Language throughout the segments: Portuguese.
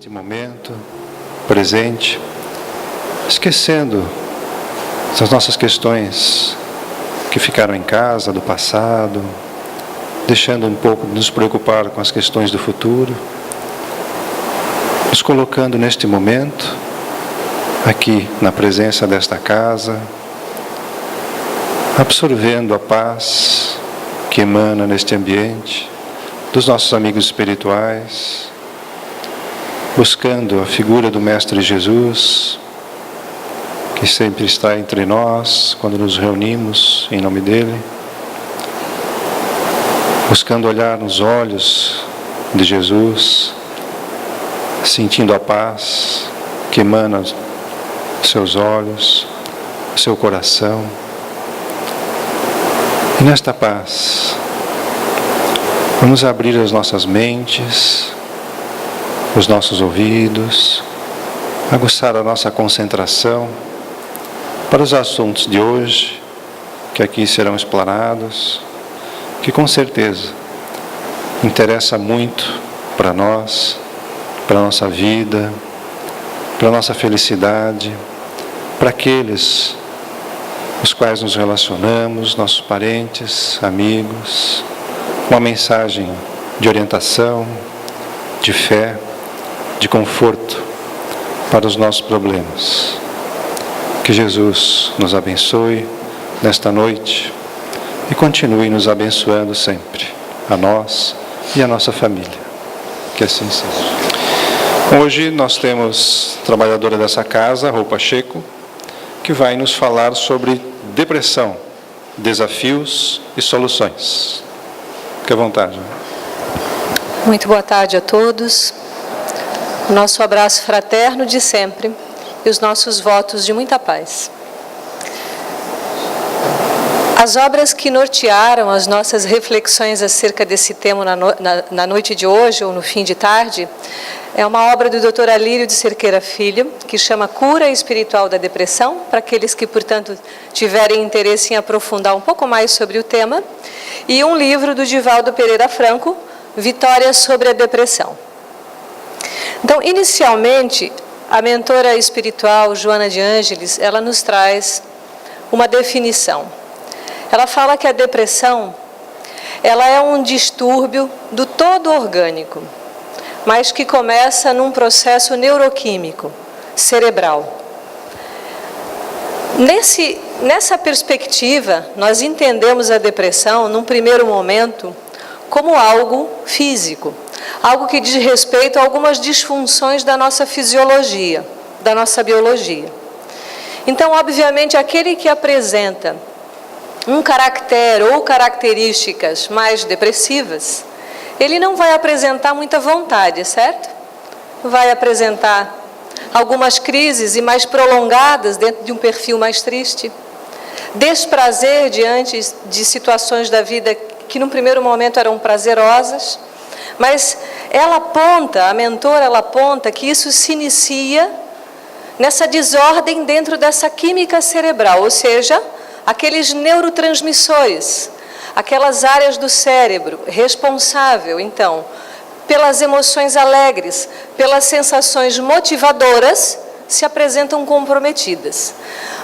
neste momento presente, esquecendo as nossas questões que ficaram em casa, do passado, deixando um pouco de nos preocupar com as questões do futuro, nos colocando neste momento, aqui na presença desta casa, absorvendo a paz que emana neste ambiente, dos nossos amigos espirituais, buscando a figura do Mestre Jesus, que sempre está entre nós quando nos reunimos em nome dele, buscando olhar nos olhos de Jesus, sentindo a paz que emana dos seus olhos, do seu coração. E nesta paz, vamos abrir as nossas mentes, os nossos ouvidos, aguçar a nossa concentração para os assuntos de hoje, que aqui serão explanados, que com certeza interessa muito para nós, para a nossa vida, para a nossa felicidade, para aqueles os quais nos relacionamos, nossos parentes, amigos, uma mensagem de orientação, de fé, de conforto para os nossos problemas. Que Jesus nos abençoe nesta noite e continue nos abençoando sempre, a nós e a nossa família. Que assim seja. Hoje nós temos a trabalhadora dessa casa, Rô Pacheco, que vai nos falar sobre depressão, desafios e soluções. Fique à vontade. Muito boa tarde a todos. O nosso abraço fraterno de sempre e os nossos votos de muita paz. As obras que nortearam as nossas reflexões acerca desse tema na noite de hoje, ou no fim de tarde, é uma obra do Dr. Alírio de Cerqueira Filho, que chama Cura Espiritual da Depressão, para aqueles que, portanto, tiverem interesse em aprofundar um pouco mais sobre o tema, e um livro do Divaldo Pereira Franco, Vitória sobre a Depressão. Então, inicialmente, a mentora espiritual Joana de Ângeles, ela nos traz uma definição. Ela fala que a depressão, ela é um distúrbio do todo orgânico, mas que começa num processo neuroquímico, cerebral. Nessa perspectiva, nós entendemos a depressão, num primeiro momento, como algo físico, algo que diz respeito a algumas disfunções da nossa fisiologia, da nossa biologia. Então, obviamente, aquele que apresenta um caractere ou características mais depressivas, ele não vai apresentar muita vontade, certo? Vai apresentar algumas crises e mais prolongadas dentro de um perfil mais triste, desprazer diante de situações da vida que num primeiro momento eram prazerosas, mas a mentora aponta que isso se inicia nessa desordem dentro dessa química cerebral, ou seja, aqueles neurotransmissores, aquelas áreas do cérebro responsável, então, pelas emoções alegres, pelas sensações motivadoras, se apresentam comprometidas.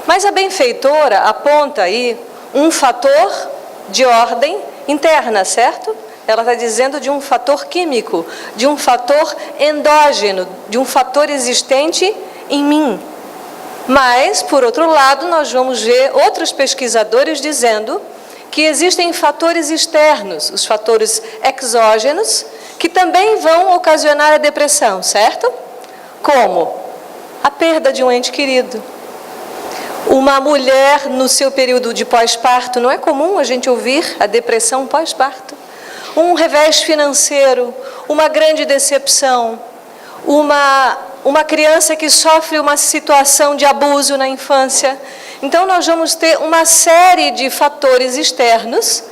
Mas a benfeitora aponta aí um fator de ordem interna, certo? Ela está dizendo de um fator químico, de um fator endógeno, de um fator existente em mim. Mas, por outro lado, nós vamos ver outros pesquisadores dizendo que existem fatores externos, os fatores exógenos, que também vão ocasionar a depressão, certo? Como? A perda de um ente querido. Uma mulher no seu período de pós-parto, não é comum a gente ouvir a depressão pós-parto. Um revés financeiro, uma grande decepção, uma criança que sofre uma situação de abuso na infância. Então, nós vamos ter uma série de fatores externos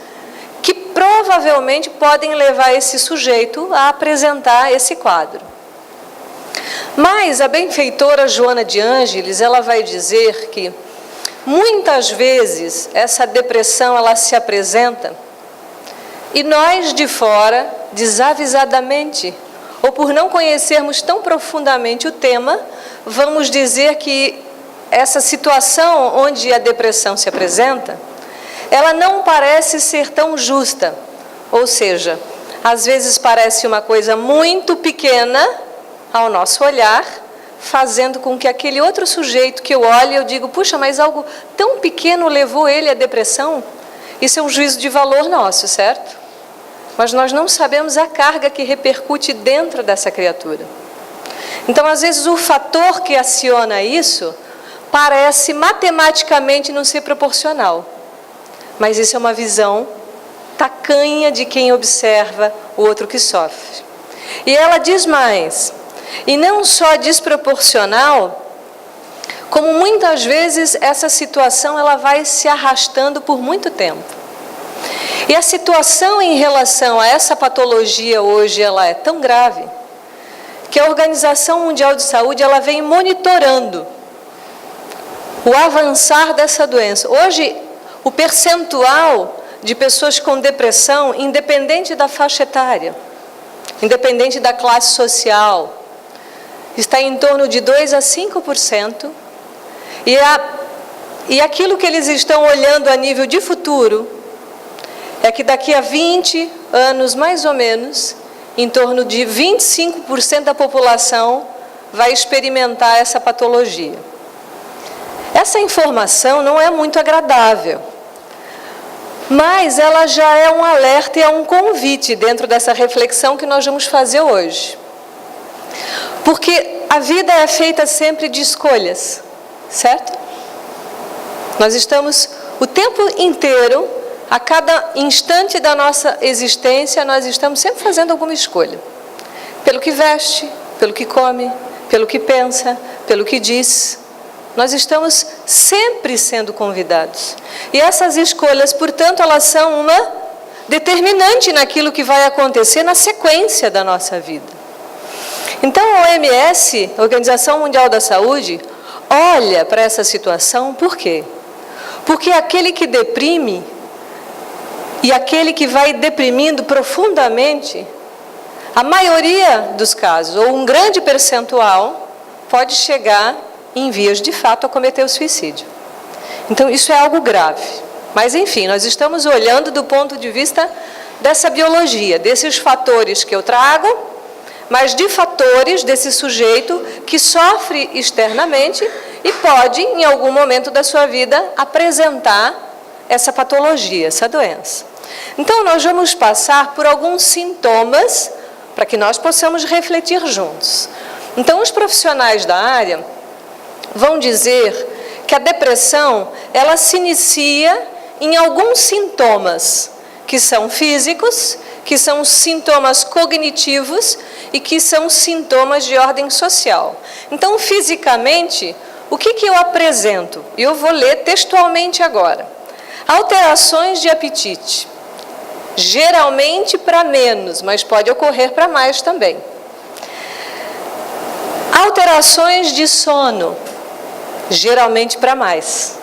que provavelmente podem levar esse sujeito a apresentar esse quadro. Mas a benfeitora Joana de Ângeles, ela vai dizer que muitas vezes essa depressão ela se apresenta e nós de fora, desavisadamente, ou por não conhecermos tão profundamente o tema, vamos dizer que essa situação onde a depressão se apresenta, ela não parece ser tão justa, ou seja, às vezes parece uma coisa muito pequena ao nosso olhar, fazendo com que aquele outro sujeito que eu olho, eu digo, puxa, mas algo tão pequeno levou ele à depressão? Isso é um juízo de valor nosso, certo? Mas nós não sabemos a carga que repercute dentro dessa criatura. Então, às vezes, o fator que aciona isso parece matematicamente não ser proporcional. Mas isso é uma visão tacanha de quem observa o outro que sofre. E ela diz mais, e não só desproporcional, como muitas vezes essa situação ela vai se arrastando por muito tempo. E a situação em relação a essa patologia hoje ela é tão grave que a Organização Mundial de Saúde ela vem monitorando o avançar dessa doença. Hoje, o percentual de pessoas com depressão, independente da faixa etária, independente da classe social, está em torno de 2 a 5%. E aquilo que eles estão olhando a nível de futuro é que daqui a 20 anos, mais ou menos, em torno de 25% da população vai experimentar essa patologia. Essa informação não é muito agradável, mas ela já é um alerta e é um convite dentro dessa reflexão que nós vamos fazer hoje. Porque a vida é feita sempre de escolhas, certo? Nós estamos o tempo inteiro, a cada instante da nossa existência, nós estamos sempre fazendo alguma escolha. Pelo que veste, pelo que come, pelo que pensa, pelo que diz. Nós estamos sempre sendo convidados. E essas escolhas, portanto, elas são uma determinante naquilo que vai acontecer na sequência da nossa vida. Então, a OMS, a Organização Mundial da Saúde, olha para essa situação, por quê? Porque aquele que deprime e aquele que vai deprimindo profundamente, a maioria dos casos, ou um grande percentual, pode chegar em vias de fato a cometer o suicídio. Então isso é algo grave. Mas enfim, nós estamos olhando do ponto de vista dessa biologia, desses fatores que eu trago, mas de fatores desse sujeito que sofre externamente e pode, em algum momento da sua vida, apresentar essa patologia, essa doença. Então nós vamos passar por alguns sintomas para que nós possamos refletir juntos. Então os profissionais da área vão dizer que a depressão, ela se inicia em alguns sintomas, que são físicos, que são sintomas cognitivos e que são sintomas de ordem social. Então, fisicamente, o que eu apresento? Eu vou ler textualmente agora. Alterações de apetite, geralmente para menos, mas pode ocorrer para mais também. Alterações de sono, geralmente para mais.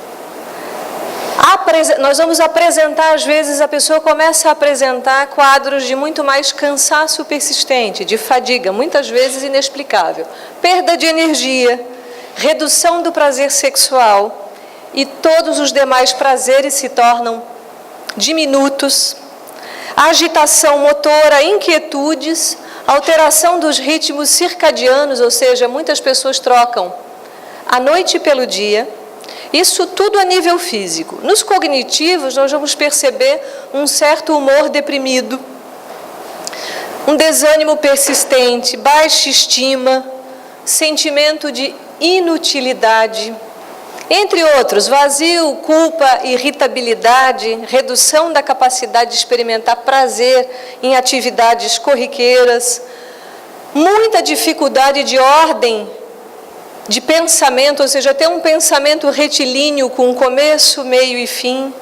Nós vamos apresentar, às vezes, a pessoa começa a apresentar quadros de muito mais cansaço persistente, de fadiga, muitas vezes inexplicável, perda de energia, redução do prazer sexual e todos os demais prazeres se tornam diminutos, agitação motora, inquietudes, alteração dos ritmos circadianos, ou seja, muitas pessoas trocam a noite pelo dia. Isso tudo a nível físico. Nos cognitivos, nós vamos perceber um certo humor deprimido, um desânimo persistente, baixa estima, sentimento de inutilidade, entre outros, vazio, culpa, irritabilidade, redução da capacidade de experimentar prazer em atividades corriqueiras, muita dificuldade de ordem de pensamento, ou seja, ter um pensamento retilíneo com começo, meio e fim,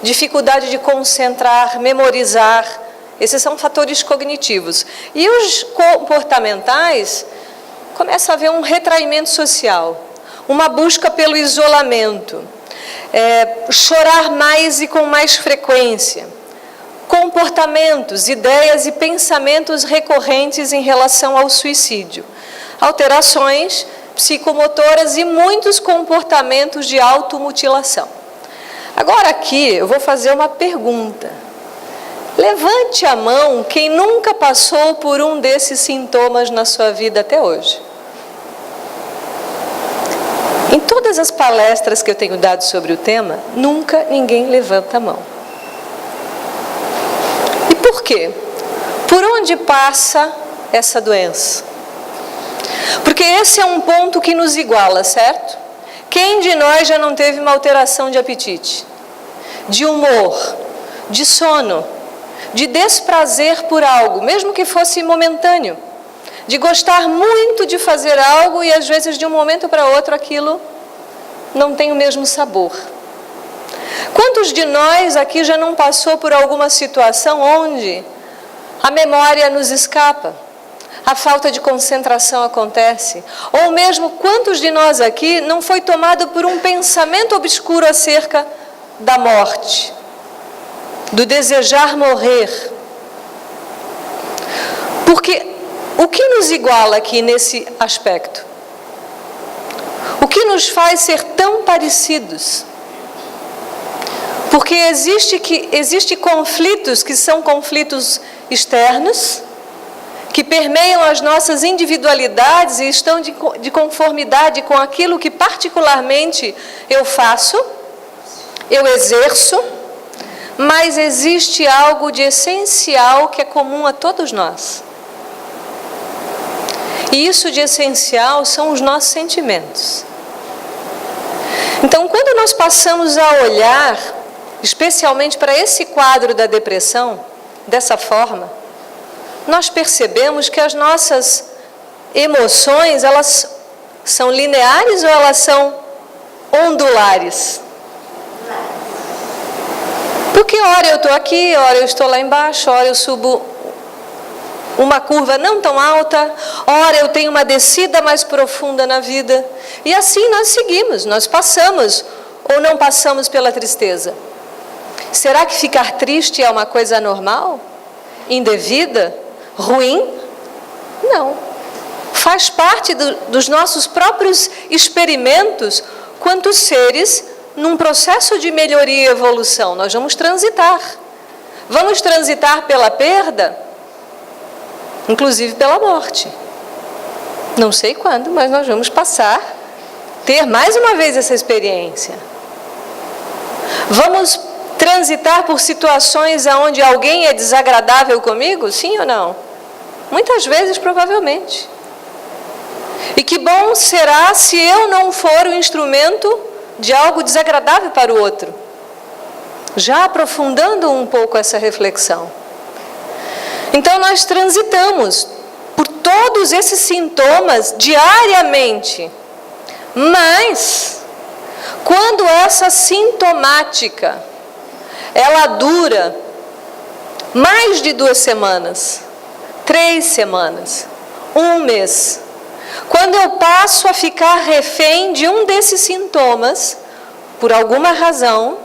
dificuldade de concentrar, memorizar. Esses são fatores cognitivos. E os comportamentais, começa a haver um retraimento social, uma busca pelo isolamento, chorar mais e com mais frequência, comportamentos, ideias e pensamentos recorrentes em relação ao suicídio, alterações psicomotoras e muitos comportamentos de automutilação. Agora aqui eu vou fazer uma pergunta. Levante a mão quem nunca passou por um desses sintomas na sua vida até hoje. Em todas as palestras que eu tenho dado sobre o tema, nunca ninguém levanta a mão. E por quê? Por onde passa essa doença? Porque esse é um ponto que nos iguala, certo? Quem de nós já não teve uma alteração de apetite, de humor, de sono, de desprazer por algo, mesmo que fosse momentâneo, de gostar muito de fazer algo e às vezes de um momento para outro aquilo não tem o mesmo sabor? Quantos de nós aqui já não passou por alguma situação onde a memória nos escapa, a falta de concentração acontece? Ou mesmo quantos de nós aqui não foi tomado por um pensamento obscuro acerca da morte, do desejar morrer? Porque o que nos iguala aqui nesse aspecto? O que nos faz ser tão parecidos? Porque existe conflitos que são conflitos externos, que permeiam as nossas individualidades e estão de conformidade com aquilo que particularmente eu faço, eu exerço, mas existe algo de essencial que é comum a todos nós. E isso de essencial são os nossos sentimentos. Então, quando nós passamos a olhar, especialmente para esse quadro da depressão, dessa forma, nós percebemos que as nossas emoções, elas são lineares ou elas são ondulares? Porque ora eu estou aqui, ora eu estou lá embaixo, ora eu subo uma curva não tão alta, ora eu tenho uma descida mais profunda na vida. E assim nós seguimos, nós passamos ou não passamos pela tristeza. Será que ficar triste é uma coisa normal? Indevida? Ruim? Não. Faz parte dos nossos próprios experimentos quanto seres num processo de melhoria e evolução. Nós vamos transitar. Vamos transitar pela perda, inclusive pela morte. Não sei quando, mas nós vamos ter mais uma vez essa experiência. Vamos transitar por situações onde alguém é desagradável comigo? Sim ou não? Muitas vezes, provavelmente. E que bom será se eu não for o instrumento de algo desagradável para o outro. Já aprofundando um pouco essa reflexão. Então nós transitamos por todos esses sintomas diariamente. Mas, quando essa sintomática, ela dura mais de 2 semanas, 3 semanas, 1 mês, quando eu passo a ficar refém de um desses sintomas, por alguma razão,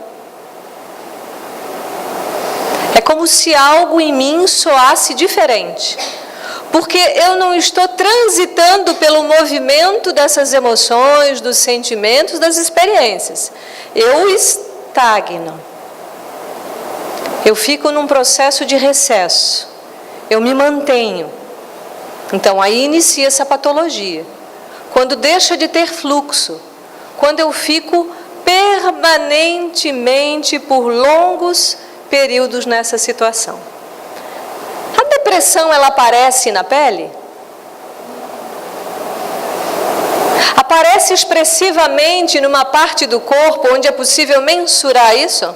é como se algo em mim soasse diferente. Porque eu não estou transitando pelo movimento dessas emoções, dos sentimentos, das experiências. Eu estagno. Eu fico num processo de recesso. Eu me mantenho. Então aí inicia essa patologia. Quando deixa de ter fluxo. Quando eu fico permanentemente por longos períodos nessa situação. A depressão, ela aparece na pele? Aparece expressivamente numa parte do corpo onde é possível mensurar isso?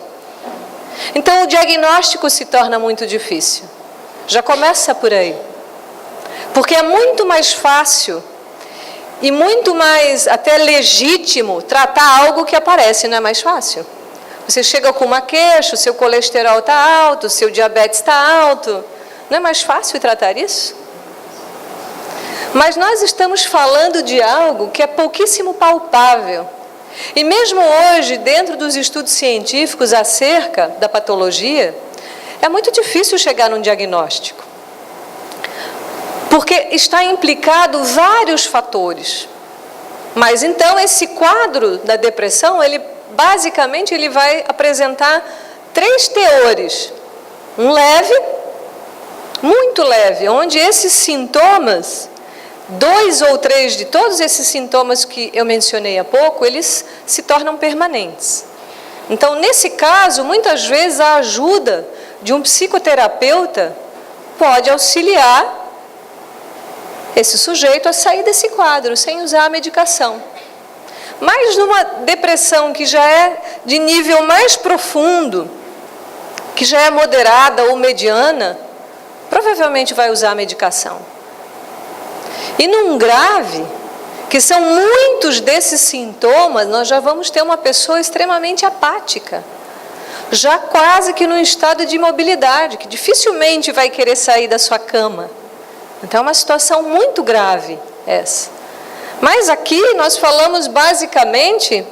Então o diagnóstico se torna muito difícil. Já começa por aí. Porque é muito mais fácil e muito mais até legítimo tratar algo que aparece, não é mais fácil? Você chega com uma queixa, o seu colesterol está alto, o seu diabetes está alto. Não é mais fácil tratar isso? Mas nós estamos falando de algo que é pouquíssimo palpável. E mesmo hoje, dentro dos estudos científicos acerca da patologia, é muito difícil chegar num diagnóstico, porque está implicado vários fatores. Mas então esse quadro da depressão, basicamente ele vai apresentar 3 teores. Um leve, muito leve, onde esses sintomas, 2 ou 3 de todos esses sintomas que eu mencionei há pouco, eles se tornam permanentes. Então, nesse caso, muitas vezes a ajuda de um psicoterapeuta pode auxiliar esse sujeito a sair desse quadro, sem usar a medicação. Mas numa depressão que já é de nível mais profundo, que já é moderada ou mediana, provavelmente vai usar a medicação. E num grave, que são muitos desses sintomas, nós já vamos ter uma pessoa extremamente apática, já quase que num estado de imobilidade, que dificilmente vai querer sair da sua cama. Então é uma situação muito grave essa. Mas aqui nós falamos basicamente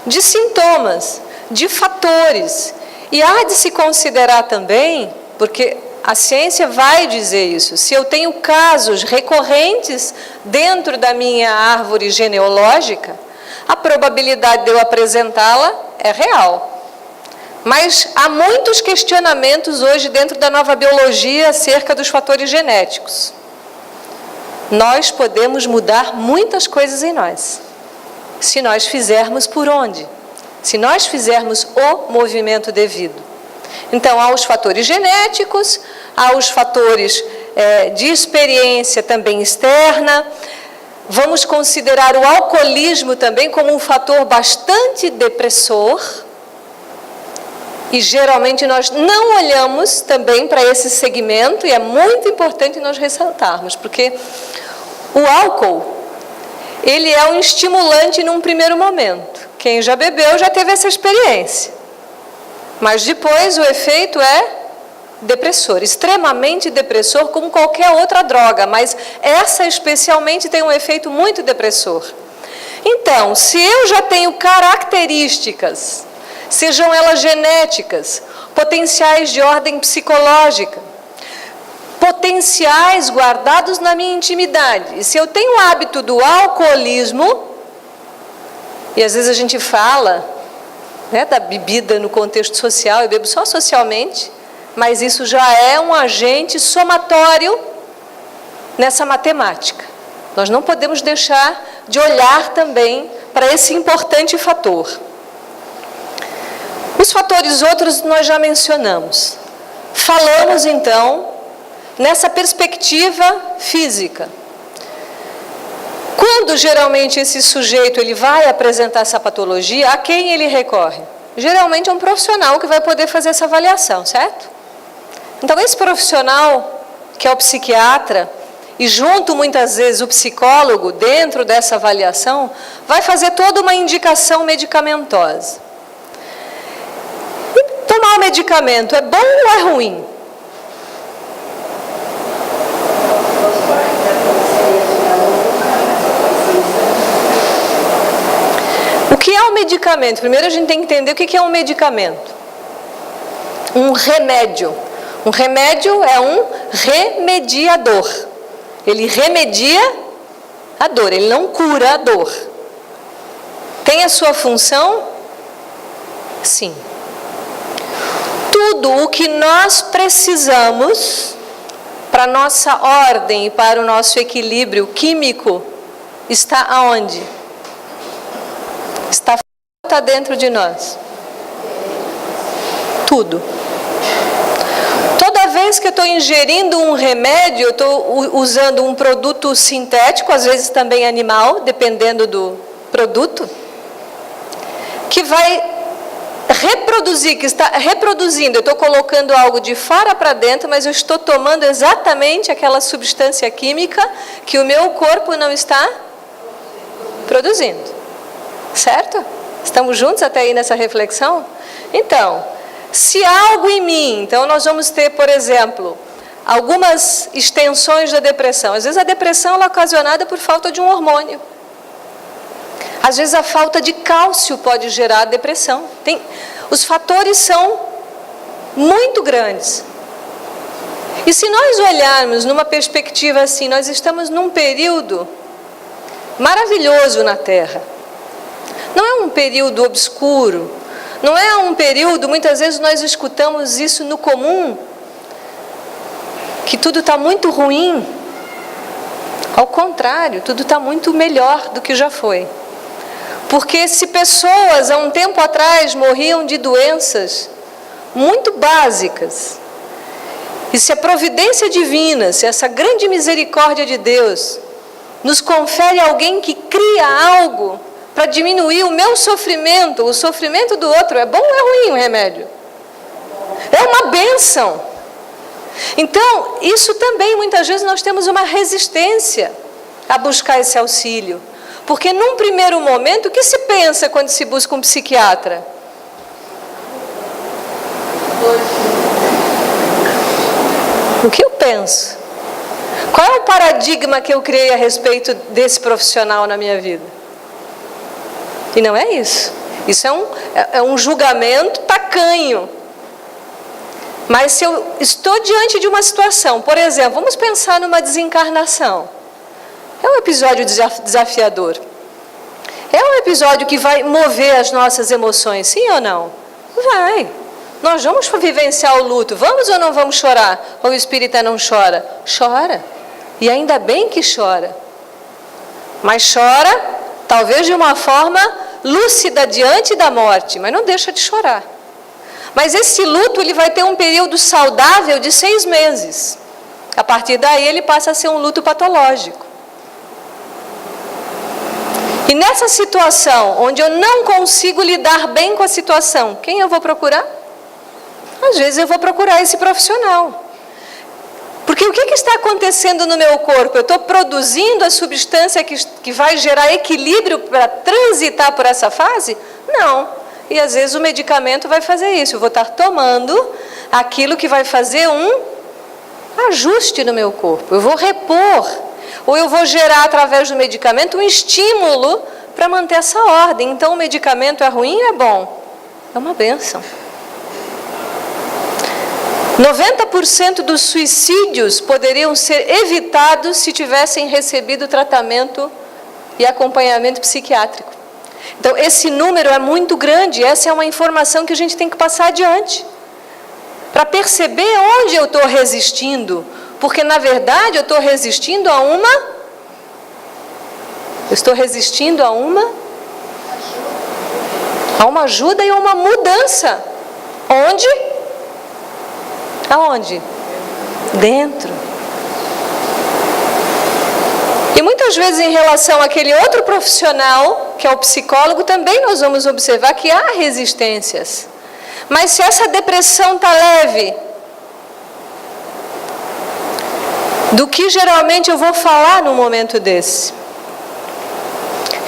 de sintomas, de fatores. E há de se considerar também, porque a ciência vai dizer isso, se eu tenho casos recorrentes dentro da minha árvore genealógica, a probabilidade de eu apresentá-la é real. Mas há muitos questionamentos hoje dentro da nova biologia acerca dos fatores genéticos. Nós podemos mudar muitas coisas em nós, se nós fizermos por onde? Se nós fizermos o movimento devido. Então, há os fatores genéticos, há os fatores de experiência também externa. Vamos considerar o alcoolismo também como um fator bastante depressor. E geralmente nós não olhamos também para esse segmento, e é muito importante nós ressaltarmos, porque o álcool, ele é um estimulante num primeiro momento. Quem já bebeu já teve essa experiência. Mas depois o efeito é depressor, extremamente depressor, como qualquer outra droga, mas essa especialmente tem um efeito muito depressor. Então, se eu já tenho características, sejam elas genéticas, potenciais de ordem psicológica, potenciais guardados na minha intimidade, e se eu tenho o hábito do alcoolismo, e às vezes a gente fala da bebida no contexto social, eu bebo só socialmente, mas isso já é um agente somatório nessa matemática. Nós não podemos deixar de olhar também para esse importante fator. Os fatores outros nós já mencionamos. Falamos então nessa perspectiva física. Quando geralmente esse sujeito ele vai apresentar essa patologia, a quem ele recorre? Geralmente é um profissional que vai poder fazer essa avaliação, certo? Então esse profissional, que é o psiquiatra, e junto muitas vezes o psicólogo, dentro dessa avaliação, vai fazer toda uma indicação medicamentosa. E tomar o medicamento é bom ou é ruim? O que é um medicamento? Primeiro a gente tem que entender o que é um medicamento. Um remédio. Um remédio é um remediador. Ele remedia a dor, ele não cura a dor. Tem a sua função? Sim. Tudo o que nós precisamos para a nossa ordem e para o nosso equilíbrio químico está aonde? Está dentro de nós. Tudo. Toda vez que eu estou ingerindo um remédio, eu estou usando um produto sintético, às vezes também animal, dependendo do produto, que vai reproduzir, que está reproduzindo. Eu estou colocando algo de fora para dentro, mas eu estou tomando exatamente aquela substância química que o meu corpo não está produzindo. Certo? Estamos juntos até aí nessa reflexão? Então, se algo em mim, então nós vamos ter, por exemplo, algumas extensões da depressão. Às vezes a depressão ela é ocasionada por falta de um hormônio. Às vezes a falta de cálcio pode gerar depressão. Os fatores são muito grandes. E se nós olharmos numa perspectiva assim, nós estamos num período maravilhoso na Terra. Não é um período obscuro, não é um período, muitas vezes nós escutamos isso no comum, que tudo está muito ruim. Ao contrário, tudo está muito melhor do que já foi. Porque se pessoas há um tempo atrás morriam de doenças muito básicas, e se a providência divina, se essa grande misericórdia de Deus nos confere alguém que cria algo para diminuir o meu sofrimento, o sofrimento do outro, é bom ou é ruim o remédio? É uma bênção. Então, isso também, muitas vezes, nós temos uma resistência a buscar esse auxílio. Porque, num primeiro momento, o que se pensa quando se busca um psiquiatra? O que eu penso? Qual é o paradigma que eu criei a respeito desse profissional na minha vida? E não é isso. Isso é um julgamento tacanho. Mas se eu estou diante de uma situação, por exemplo, vamos pensar numa desencarnação. É um episódio desafiador. É um episódio que vai mover as nossas emoções, sim ou não? Vai. Nós vamos vivenciar o luto. Vamos ou não vamos chorar? Ou o espírita não chora? Chora. E ainda bem que chora. Mas chora, talvez de uma forma lúcida diante da morte, mas não deixa de chorar. Mas esse luto ele vai ter um período saudável de 6 meses. A partir daí ele passa a ser um luto patológico. E nessa situação, onde eu não consigo lidar bem com a situação, quem eu vou procurar? Às vezes eu vou procurar esse profissional. Porque o que está acontecendo no meu corpo? Eu estou produzindo a substância que vai gerar equilíbrio para transitar por essa fase? Não. E às vezes o medicamento vai fazer isso. Eu vou estar tomando aquilo que vai fazer um ajuste no meu corpo. Eu vou repor. Ou eu vou gerar através do medicamento um estímulo para manter essa ordem. Então o medicamento é ruim ou é bom? É uma bênção. 90% dos suicídios poderiam ser evitados se tivessem recebido tratamento e acompanhamento psiquiátrico. Então, esse número é muito grande, essa é uma informação que a gente tem que passar adiante. Para perceber onde eu estou resistindo, porque, na verdade, eu estou resistindo a uma... Eu estou resistindo a uma ajuda e a uma mudança. Onde? Aonde? Dentro. E muitas vezes em relação àquele outro profissional, que é o psicólogo, também nós vamos observar que há resistências. Mas se essa depressão está leve, do que geralmente eu vou falar num momento desse?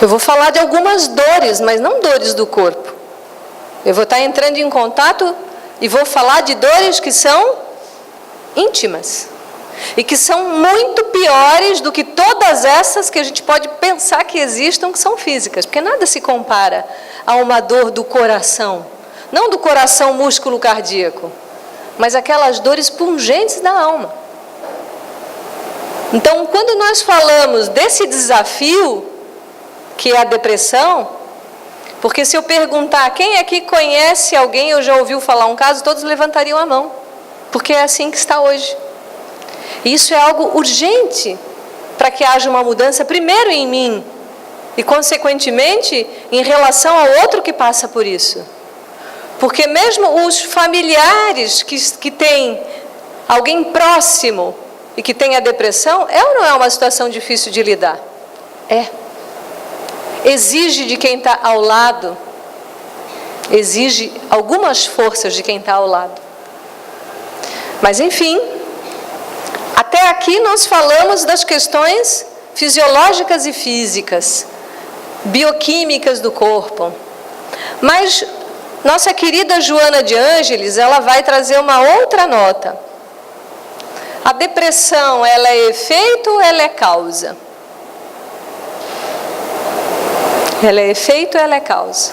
Eu vou falar de algumas dores, mas não dores do corpo. Eu vou estar entrando em contato e vou falar de dores que são íntimas. E que são muito piores do que todas essas que a gente pode pensar que existam, que são físicas. Porque nada se compara a uma dor do coração. Não do coração músculo cardíaco, mas aquelas dores pungentes da alma. Então, quando nós falamos desse desafio, que é a depressão, porque se eu perguntar quem aqui conhece alguém ou já ouviu falar um caso, todos levantariam a mão, porque é assim que está hoje. E isso é algo urgente para que haja uma mudança, primeiro em mim, e consequentemente em relação ao outro que passa por isso. Porque mesmo os familiares que têm alguém próximo e que tem a depressão, é ou não é uma situação difícil de lidar? É. Exige de quem está ao lado, exige algumas forças de quem está ao lado. Mas enfim, até aqui nós falamos das questões fisiológicas e físicas, bioquímicas do corpo. Mas nossa querida Joana de Ângeles, ela vai trazer uma outra nota. A depressão, ela é efeito ou ela é causa? Ela é efeito ou ela é causa?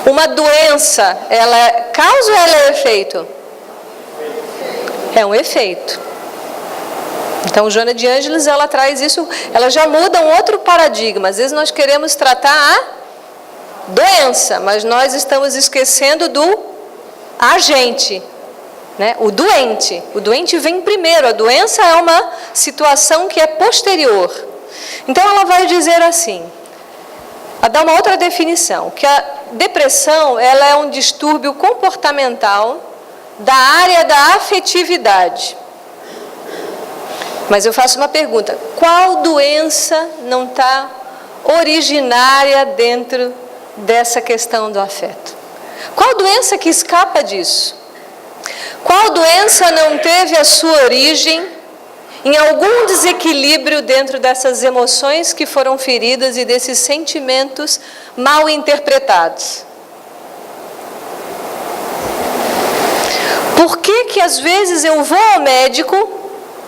Uma doença, ela é causa ou ela é efeito? É um efeito. Então, Joana de Ângeles, ela traz isso, ela já muda um outro paradigma. Às vezes nós queremos tratar a doença, mas nós estamos esquecendo do agente, né? O doente. O doente vem primeiro, a doença é uma situação que é posterior. Então, ela vai dizer assim, a dar uma outra definição, que a depressão, ela é um distúrbio comportamental da área da afetividade. Mas eu faço uma pergunta, qual doença não está originária dentro dessa questão do afeto? Qual doença que escapa disso? Qual doença não teve a sua origem em algum desequilíbrio dentro dessas emoções que foram feridas e desses sentimentos mal interpretados? Por que às vezes eu vou ao médico,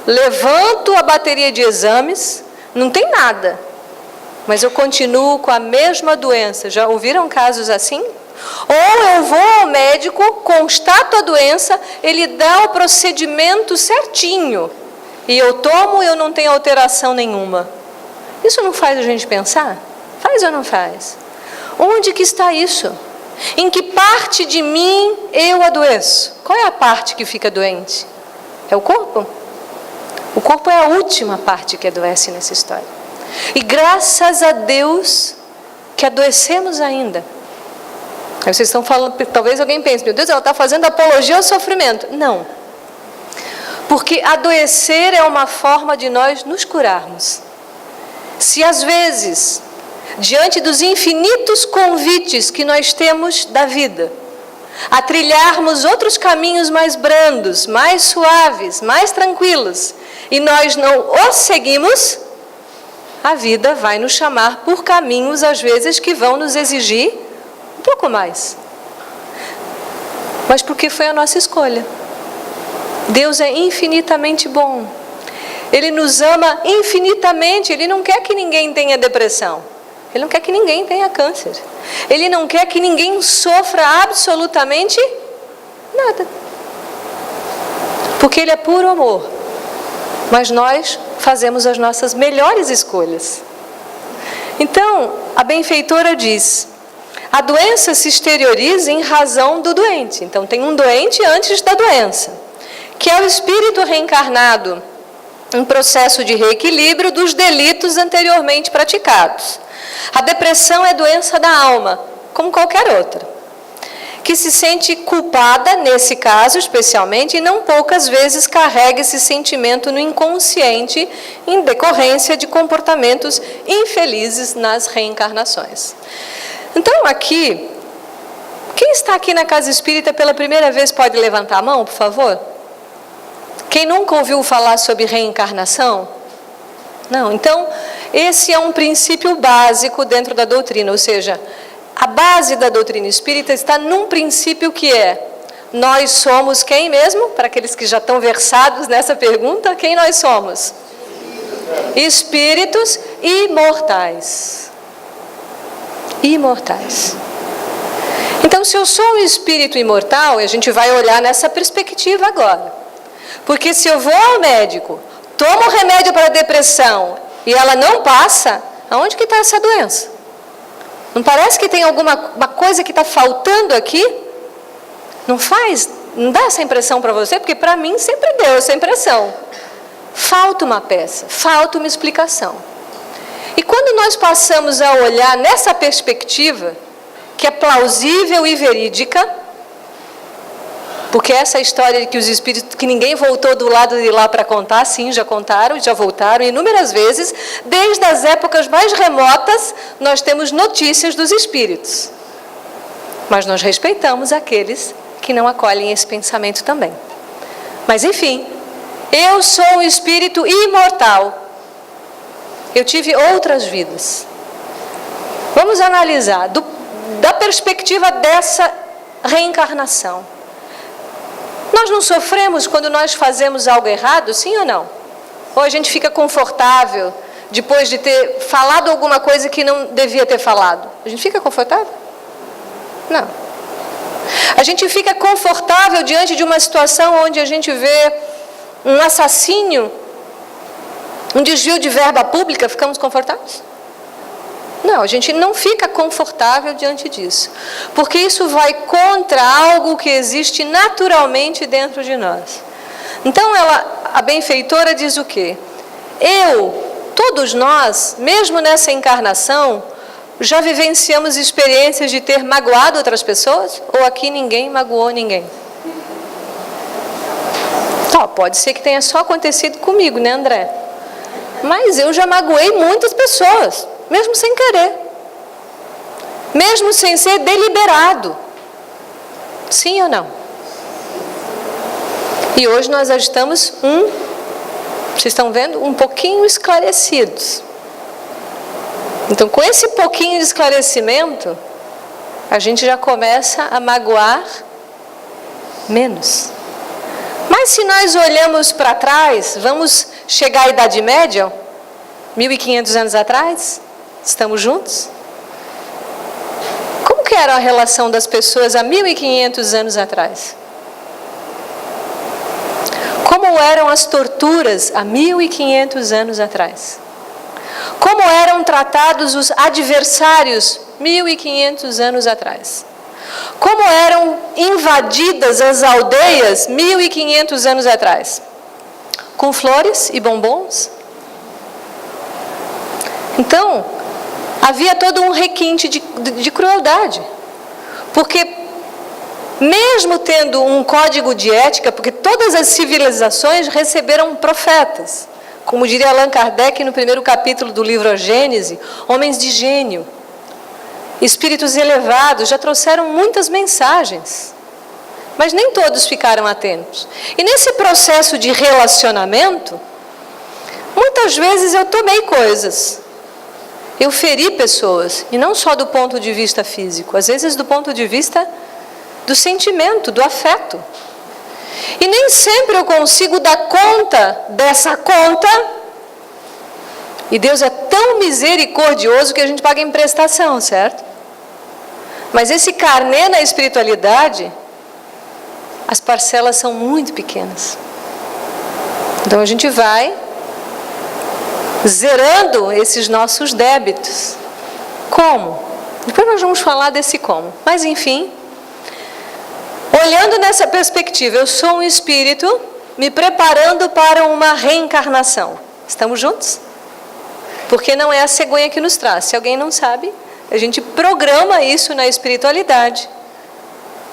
levanto a bateria de exames, não tem nada, mas eu continuo com a mesma doença? Já ouviram casos assim? Ou eu vou ao médico, constato a doença, ele dá o procedimento certinho, e eu tomo e eu não tenho alteração nenhuma. Isso não faz a gente pensar? Faz ou não faz? Onde que está isso? Em que parte de mim eu adoeço? Qual é a parte que fica doente? É o corpo? O corpo é a última parte que adoece nessa história. E graças a Deus que adoecemos ainda. Aí vocês estão falando, talvez alguém pense, meu Deus, ela está fazendo apologia ao sofrimento. Não. Porque adoecer é uma forma de nós nos curarmos. Se às vezes, diante dos infinitos convites que nós temos da vida, a trilharmos outros caminhos mais brandos, mais suaves, mais tranquilos, e nós não os seguimos, a vida vai nos chamar por caminhos, às vezes, que vão nos exigir um pouco mais. Mas porque foi a nossa escolha. Deus é infinitamente bom. Ele nos ama infinitamente. Ele não quer que ninguém tenha depressão. Ele não quer que ninguém tenha câncer. Ele não quer que ninguém sofra absolutamente nada. Porque Ele é puro amor. Mas nós fazemos as nossas melhores escolhas. Então, a benfeitora diz, a doença se exterioriza em razão do doente. Então, tem um doente antes da doença, que é o espírito reencarnado em processo de reequilíbrio dos delitos anteriormente praticados. A depressão é doença da alma, como qualquer outra, que se sente culpada, nesse caso especialmente, e não poucas vezes carrega esse sentimento no inconsciente em decorrência de comportamentos infelizes nas reencarnações. Então aqui, quem está aqui na Casa Espírita pela primeira vez pode levantar a mão, por favor? Quem nunca ouviu falar sobre reencarnação? Não, então esse é um princípio básico dentro da doutrina, ou seja, a base da doutrina espírita está num princípio que é, nós somos quem mesmo? Para aqueles que já estão versados nessa pergunta, quem nós somos? Espíritos imortais. Imortais. Então, se eu sou um espírito imortal, a gente vai olhar nessa perspectiva agora. Porque se eu vou ao médico, tomo remédio para a depressão e ela não passa, aonde que está essa doença? Não parece que tem alguma coisa que está faltando aqui? Não faz? Não dá essa impressão para você? Porque para mim sempre deu essa impressão. Falta uma peça, falta uma explicação. E quando nós passamos a olhar nessa perspectiva, que é plausível e verídica, porque essa história de que os espíritos, que ninguém voltou do lado de lá para contar, sim, já contaram, já voltaram inúmeras vezes, desde as épocas mais remotas, nós temos notícias dos espíritos. Mas nós respeitamos aqueles que não acolhem esse pensamento também. Mas enfim, eu sou um espírito imortal. Eu tive outras vidas. Vamos analisar da perspectiva dessa reencarnação. Nós não sofremos quando nós fazemos algo errado, sim ou não? Ou a gente fica confortável depois de ter falado alguma coisa que não devia ter falado? A gente fica confortável? Não. A gente fica confortável diante de uma situação onde a gente vê um assassínio, um desvio de verba pública, ficamos confortáveis? Não, a gente não fica confortável diante disso, porque isso vai contra algo que existe naturalmente dentro de nós. Então a benfeitora diz o quê? Todos nós, mesmo nessa encarnação, já vivenciamos experiências de ter magoado outras pessoas? Ou aqui ninguém magoou ninguém? Pode ser que tenha só acontecido comigo, né, André? Mas eu já magoei muitas pessoas, mesmo sem querer. Mesmo sem ser deliberado. Sim ou não? E hoje nós já estamos vocês estão vendo? Um pouquinho esclarecidos. Então, com esse pouquinho de esclarecimento, a gente já começa a magoar menos. Mas se nós olhamos para trás, vamos chegar à Idade Média, 1500 anos atrás, estamos juntos? Como que era a relação das pessoas há 1500 anos atrás? Como eram as torturas há 1500 anos atrás? Como eram tratados os adversários 1500 anos atrás? Como eram invadidas as aldeias 1500 anos atrás? Com flores e bombons? Então, havia todo um requinte de crueldade. Porque, mesmo tendo um código de ética, porque todas as civilizações receberam profetas. Como diria Allan Kardec no primeiro capítulo do livro A Gênese, homens de gênio, espíritos elevados, já trouxeram muitas mensagens. Mas nem todos ficaram atentos. E nesse processo de relacionamento, muitas vezes eu tomei coisas. Eu feri pessoas, e não só do ponto de vista físico, às vezes do ponto de vista do sentimento, do afeto. E nem sempre eu consigo dar conta dessa conta. E Deus é tão misericordioso que a gente paga em prestação, certo? Mas esse carnê na espiritualidade, as parcelas são muito pequenas. Então a gente vai zerando esses nossos débitos. Como? Depois nós vamos falar desse como. Mas enfim, olhando nessa perspectiva, eu sou um espírito me preparando para uma reencarnação. Estamos juntos? Porque não é a cegonha que nos traz. Se alguém não sabe, a gente programa isso na espiritualidade,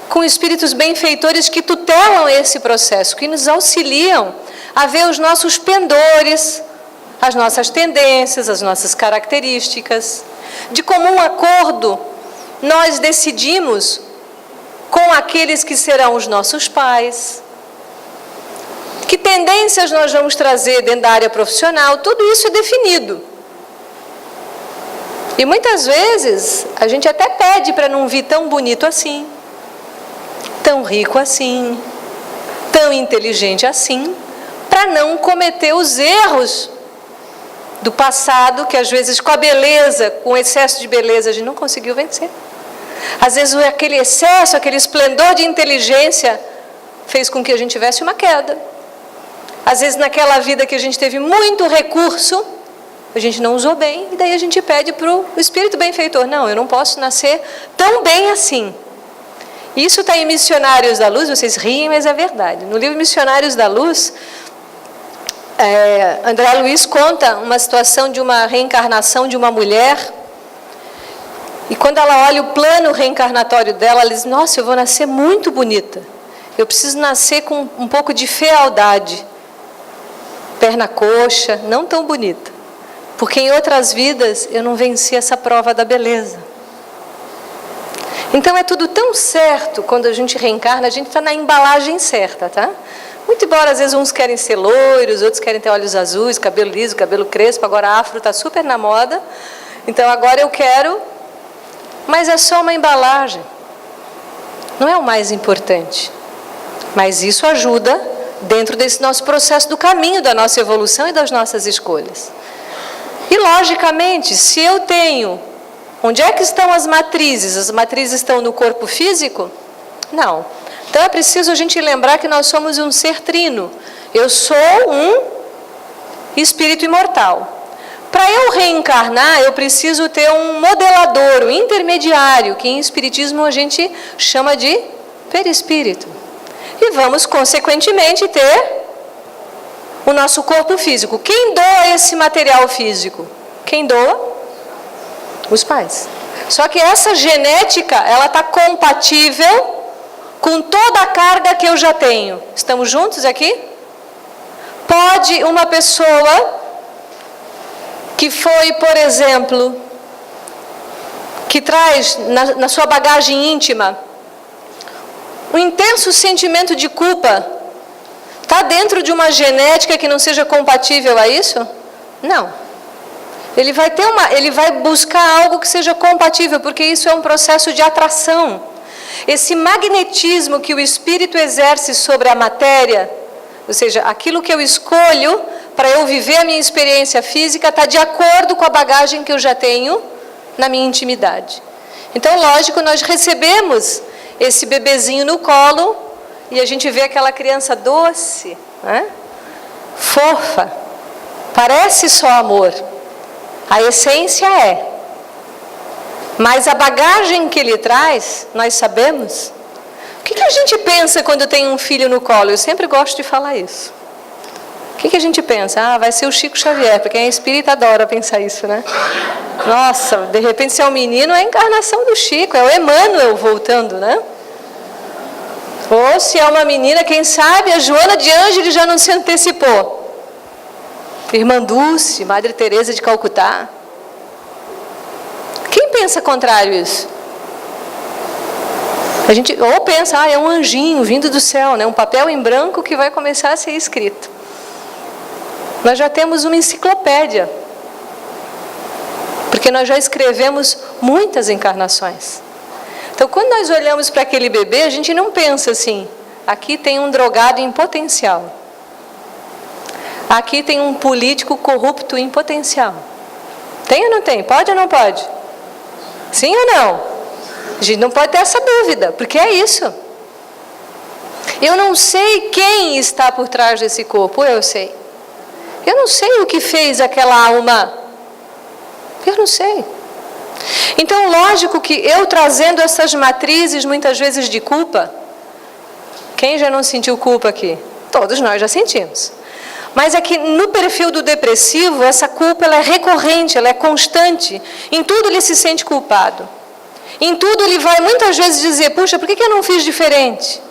com espíritos benfeitores que tutelam esse processo, que nos auxiliam a ver os nossos pendores, as nossas tendências, as nossas características. De comum acordo, nós decidimos com aqueles que serão os nossos pais, que tendências nós vamos trazer dentro da área profissional, tudo isso é definido. E muitas vezes a gente até pede para não vir tão bonito assim, tão rico assim, tão inteligente assim, para não cometer os erros do passado, que às vezes com a beleza, com o excesso de beleza, a gente não conseguiu vencer. Às vezes aquele excesso, aquele esplendor de inteligência fez com que a gente tivesse uma queda. Às vezes naquela vida que a gente teve muito recurso, a gente não usou bem, e daí a gente pede para o Espírito Benfeitor, não, eu não posso nascer tão bem assim. Isso está em Missionários da Luz, vocês riem, mas é verdade. No livro Missionários da Luz, André Luiz conta uma situação de uma reencarnação de uma mulher, e quando ela olha o plano reencarnatório dela, ela diz, nossa, eu vou nascer muito bonita, eu preciso nascer com um pouco de fealdade, perna coxa, não tão bonita, porque em outras vidas eu não venci essa prova da beleza. Então é tudo tão certo, quando a gente reencarna, a gente está na embalagem certa, tá? Muito embora às vezes uns querem ser loiros, outros querem ter olhos azuis, cabelo liso, cabelo crespo, agora a afro está super na moda, então agora eu quero, mas é só uma embalagem, não é o mais importante, mas isso ajuda dentro desse nosso processo do caminho da nossa evolução e das nossas escolhas. E logicamente, se eu tenho, onde é que estão as matrizes? As matrizes estão no corpo físico? Não. Então é preciso a gente lembrar que nós somos um ser trino, Eu sou um espírito imortal. Para eu reencarnar, eu preciso ter um modelador, um intermediário, que em espiritismo a gente chama de perispírito. E vamos, consequentemente, ter o nosso corpo físico. Quem doa esse material físico? Quem doa? Os pais. Só que essa genética, ela está compatível com toda a carga que eu já tenho. Estamos juntos aqui? Pode uma pessoa que foi, por exemplo, que traz na sua bagagem íntima um intenso sentimento de culpa, está dentro de uma genética que não seja compatível a isso? Não. Ele vai buscar algo que seja compatível, porque isso é um processo de atração. Esse magnetismo que o espírito exerce sobre a matéria, ou seja, aquilo que eu escolho para eu viver a minha experiência física, está de acordo com a bagagem que eu já tenho na minha intimidade. Então, lógico, nós recebemos esse bebezinho no colo e a gente vê aquela criança doce, né? Fofa, parece só amor. A essência é. Mas a bagagem que ele traz, nós sabemos. O que a gente pensa quando tem um filho no colo? Eu sempre gosto de falar isso. O que a gente pensa? Ah, vai ser o Chico Xavier, porque quem é espírita adora pensar isso, né? Nossa, de repente se é um menino, é a encarnação do Chico, é o Emmanuel voltando, né? Ou se é uma menina, quem sabe a Joana de Ângeles já não se antecipou. Irmã Dulce, Madre Teresa de Calcutá. Quem pensa contrário a isso? A gente ou pensa, é um anjinho vindo do céu, né? Um papel em branco que vai começar a ser escrito. Nós já temos uma enciclopédia, porque nós já escrevemos muitas encarnações. Então, quando nós olhamos para aquele bebê, a gente não pensa assim, aqui tem um drogado em potencial. Aqui tem um político corrupto em potencial. Tem ou não tem? Pode ou não pode? Sim ou não? A gente não pode ter essa dúvida, porque é isso. Eu não sei quem está por trás desse corpo, eu sei. Eu não sei o que fez aquela alma. Eu não sei. Então, lógico que eu trazendo essas matrizes, muitas vezes de culpa. Quem já não sentiu culpa aqui? Todos nós já sentimos. Mas é que no perfil do depressivo, essa culpa ela é recorrente, ela é constante. Em tudo ele se sente culpado. Em tudo ele vai muitas vezes dizer, puxa, por que eu não fiz diferente?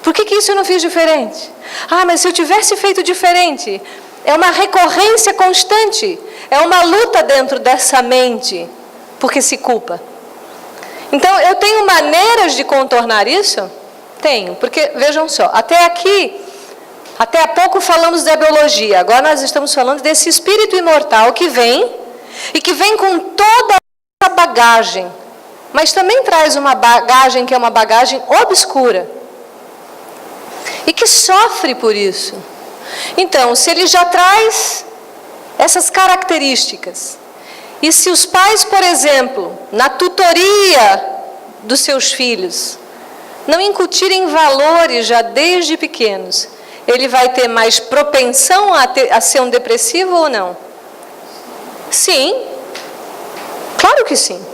Por que isso eu não fiz diferente? Ah, mas se eu tivesse feito diferente... É uma recorrência constante, é uma luta dentro dessa mente, porque se culpa. Então, eu tenho maneiras de contornar isso? Tenho, porque, vejam só, até aqui, até há pouco falamos da biologia, agora nós estamos falando desse espírito imortal que vem, e que vem com toda essa bagagem, mas também traz uma bagagem que é uma bagagem obscura, e que sofre por isso. Então, se ele já traz essas características, e se os pais, por exemplo, na tutoria dos seus filhos, não incutirem valores já desde pequenos, ele vai ter mais propensão a ser um depressivo ou não? Sim, claro que sim.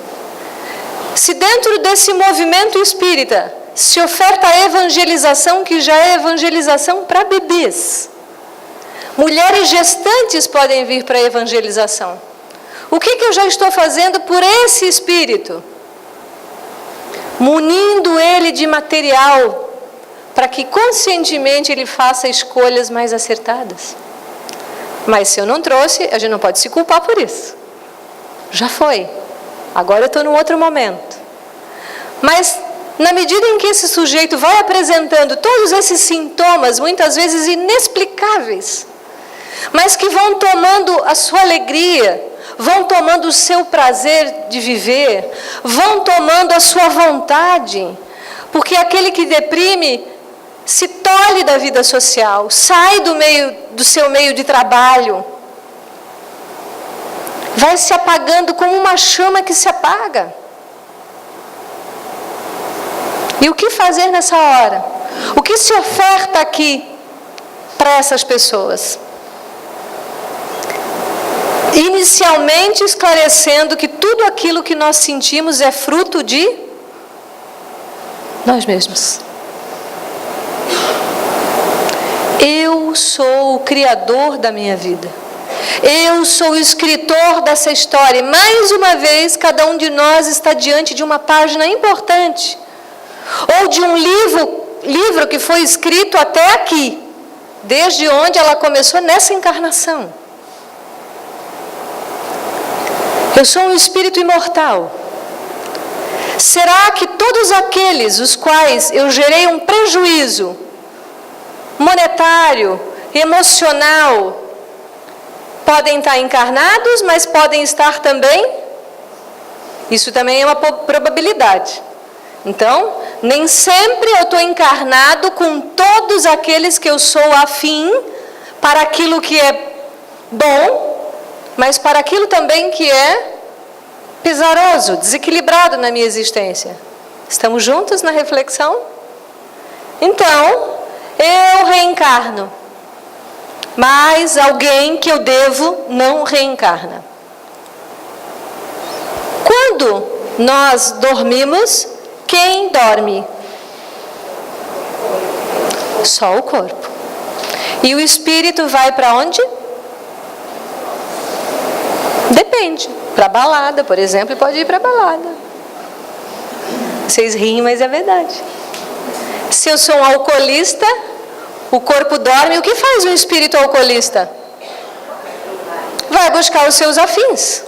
Se dentro desse movimento espírita se oferta a evangelização, que já é evangelização para bebês, mulheres gestantes podem vir para a evangelização. O que eu já estou fazendo por esse espírito? Munindo ele de material, para que conscientemente ele faça escolhas mais acertadas. Mas se eu não trouxe, a gente não pode se culpar por isso. Já foi. Agora eu estou num outro momento. Mas, na medida em que esse sujeito vai apresentando todos esses sintomas, muitas vezes inexplicáveis, mas que vão tomando a sua alegria, vão tomando o seu prazer de viver, vão tomando a sua vontade, porque aquele que deprime se tolhe da vida social, sai do seu meio de trabalho, vai se apagando como uma chama que se apaga. E o que fazer nessa hora? O que se oferta aqui para essas pessoas. Inicialmente esclarecendo que tudo aquilo que nós sentimos é fruto de nós mesmos. Eu sou o criador da minha vida. Eu sou o escritor dessa história. E mais uma vez, cada um de nós está diante de uma página importante. Ou de um livro que foi escrito até aqui. Desde onde ela começou nessa encarnação. Eu sou um espírito imortal. Será que todos aqueles os quais eu gerei um prejuízo monetário, emocional, podem estar encarnados, mas podem estar também? Isso também é uma probabilidade. Então, nem sempre eu estou encarnado com todos aqueles que eu sou afim para aquilo que é bom, mas para aquilo também que é pesaroso, desequilibrado na minha existência. Estamos juntos na reflexão? Então, eu reencarno, mas alguém que eu devo não reencarna. Quando nós dormimos, quem dorme? Só o corpo. E o espírito vai para onde? Depende. Para a balada, por exemplo, pode ir para a balada. Vocês riem, mas é verdade. Se eu sou um alcoolista, o corpo dorme. O que faz um espírito alcoolista? Vai buscar os seus afins.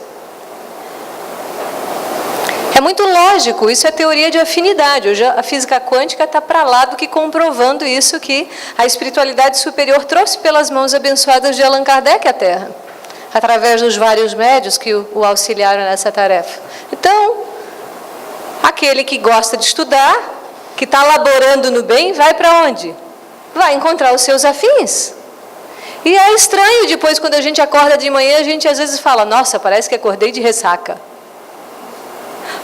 É muito lógico, isso é teoria de afinidade. Hoje a física quântica está para lá do que comprovando isso que a espiritualidade superior trouxe pelas mãos abençoadas de Allan Kardec à Terra, através dos vários médios que o auxiliaram nessa tarefa. Então, aquele que gosta de estudar, que está laborando no bem, vai para onde? Vai encontrar os seus afins. E é estranho depois, quando a gente acorda de manhã, a gente às vezes fala, nossa, parece que acordei de ressaca.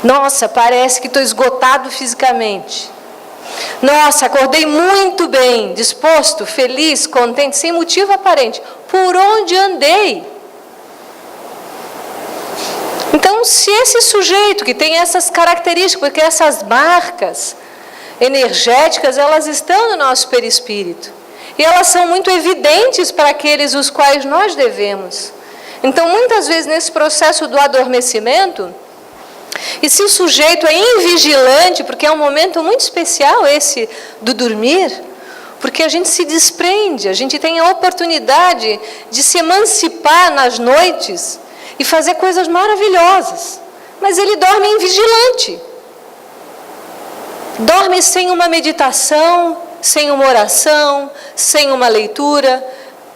Nossa, parece que estou esgotado fisicamente. Nossa, acordei muito bem, disposto, feliz, contente, sem motivo aparente. Por onde andei? Então, se esse sujeito que tem essas características, porque essas marcas energéticas, elas estão no nosso perispírito. E elas são muito evidentes para aqueles os quais nós devemos. Então, muitas vezes, nesse processo do adormecimento, e se o sujeito é invigilante, porque é um momento muito especial esse do dormir, porque a gente se desprende, a gente tem a oportunidade de se emancipar nas noites e fazer coisas maravilhosas. Mas ele dorme invigilante. Dorme sem uma meditação, sem uma oração, sem uma leitura,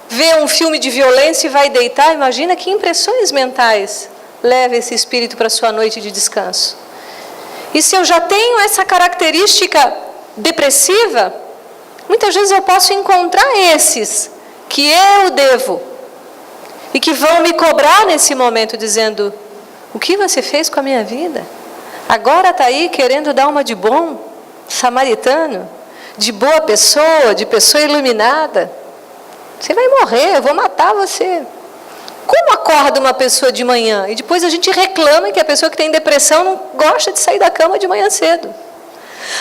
vê um filme de violência e vai deitar. Imagina que impressões mentais leva esse espírito para a sua noite de descanso. E se eu já tenho essa característica depressiva, muitas vezes eu posso encontrar esses que eu devo e que vão me cobrar nesse momento, dizendo, o que você fez com a minha vida? Agora está aí querendo dar uma de bom samaritano, de boa pessoa, de pessoa iluminada. Você vai morrer, eu vou matar você. Como acorda uma pessoa de manhã? E depois a gente reclama que a pessoa que tem depressão não gosta de sair da cama de manhã cedo.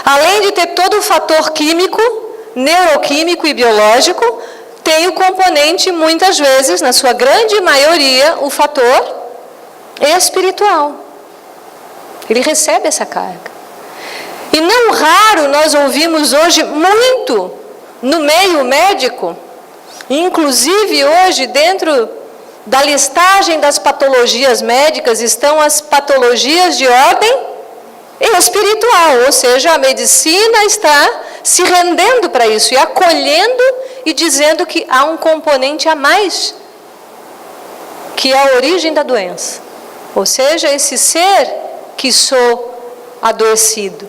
Além de ter todo o fator químico, neuroquímico e biológico, tem o componente, muitas vezes, na sua grande maioria, o fator espiritual. Ele recebe essa carga. E não raro nós ouvimos hoje muito no meio médico, inclusive hoje dentro da listagem das patologias médicas estão as patologias de ordem espiritual, ou seja, a medicina está se rendendo para isso e acolhendo e dizendo que há um componente a mais, que é a origem da doença, ou seja, esse ser que sou adoecido.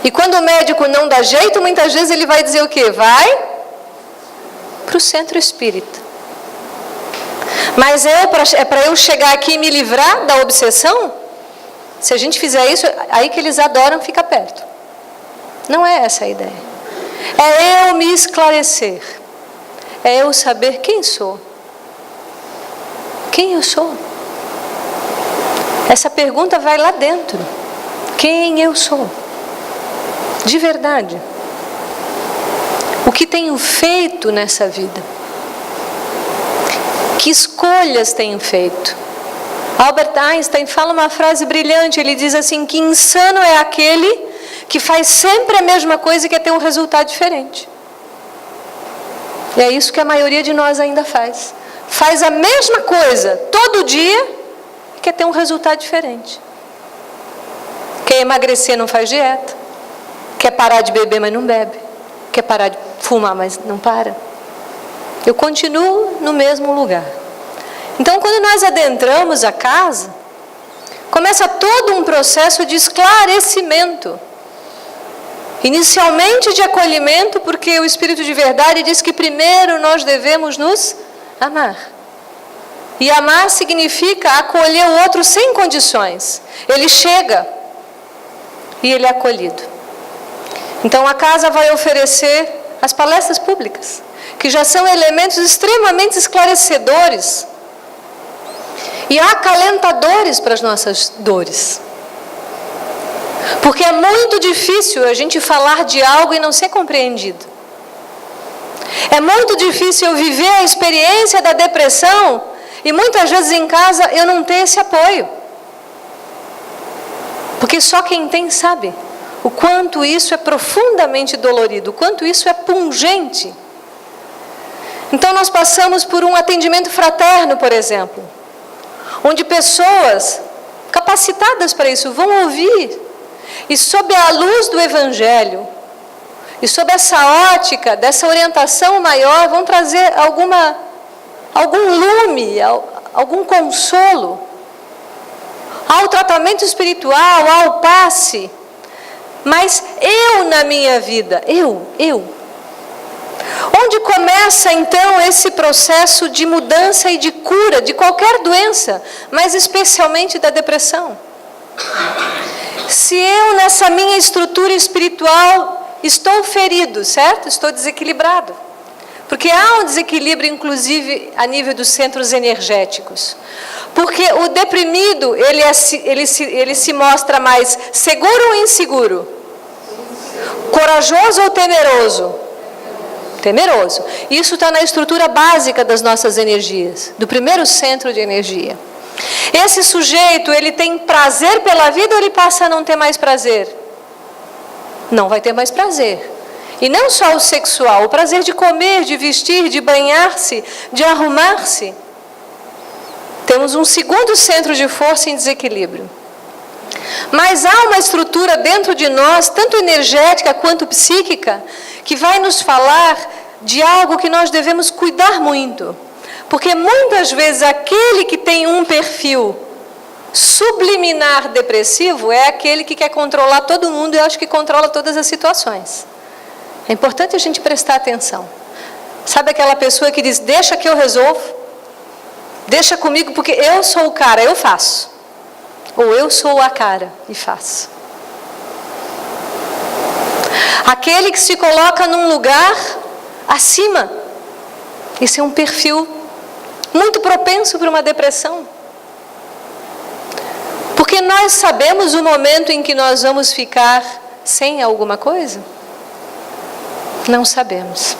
E quando o médico não dá jeito, muitas vezes ele vai dizer o quê? Vai para o centro espírita. Mas é para eu chegar aqui e me livrar da obsessão? Se a gente fizer isso, aí que eles adoram ficar perto. Não é essa a ideia. É eu me esclarecer. é eu saber quem sou. Quem eu sou? Essa pergunta vai lá dentro. Quem eu sou? De verdade. O que tenho feito nessa vida? Que escolhas tenho feito? Albert Einstein fala uma frase brilhante, ele diz assim, que insano é aquele que faz sempre a mesma coisa e quer ter um resultado diferente. E é isso que a maioria de nós ainda faz. Faz a mesma coisa todo dia e quer ter um resultado diferente. Quer emagrecer, não faz dieta. Quer parar de beber, mas não bebe. Quer parar de fumar, mas não para. Eu continuo no mesmo lugar. Então, quando nós adentramos a casa, começa todo um processo de esclarecimento. Inicialmente de acolhimento, porque o Espírito de Verdade diz que primeiro nós devemos nos amar. E amar significa acolher o outro sem condições. Ele chega e ele é acolhido. Então a casa vai oferecer as palestras públicas, que já são elementos extremamente esclarecedores e acalentadores para as nossas dores. Porque é muito difícil a gente falar de algo e não ser compreendido. É muito difícil eu viver a experiência da depressão e muitas vezes em casa eu não ter esse apoio. Porque só quem tem sabe o quanto isso é profundamente dolorido, o quanto isso é pungente. Então nós passamos por um atendimento fraterno, por exemplo, onde pessoas capacitadas para isso vão ouvir e sob a luz do Evangelho e sob essa ótica, dessa orientação maior, vão trazer algum lume, algum consolo ao tratamento espiritual, ao passe. Mas eu na minha vida, eu. Onde começa então esse processo de mudança e de cura de qualquer doença, mas especialmente da depressão? Se eu nessa minha estrutura espiritual estou ferido, certo? Estou desequilibrado. Porque há um desequilíbrio inclusive a nível dos centros energéticos. Porque o deprimido, ele se mostra mais seguro ou inseguro? Corajoso ou temeroso? Temeroso. Isso está na estrutura básica das nossas energias, do primeiro centro de energia. Esse sujeito, ele tem prazer pela vida ou ele passa a não ter mais prazer? Não vai ter mais prazer. E não só o sexual, o prazer de comer, de vestir, de banhar-se, de arrumar-se. Temos um segundo centro de força em desequilíbrio. Mas há uma estrutura dentro de nós, tanto energética quanto psíquica, que vai nos falar de algo que nós devemos cuidar muito. Porque muitas vezes aquele que tem um perfil subliminar depressivo é aquele que quer controlar todo mundo e acho que controla todas as situações. É importante a gente prestar atenção. Sabe aquela pessoa que diz, deixa que eu resolvo, deixa comigo porque eu sou o cara, eu faço. Ou eu sou a cara e faço. Aquele que se coloca num lugar acima. Esse é um perfil muito propenso para uma depressão. Porque nós sabemos o momento em que nós vamos ficar sem alguma coisa? Não sabemos.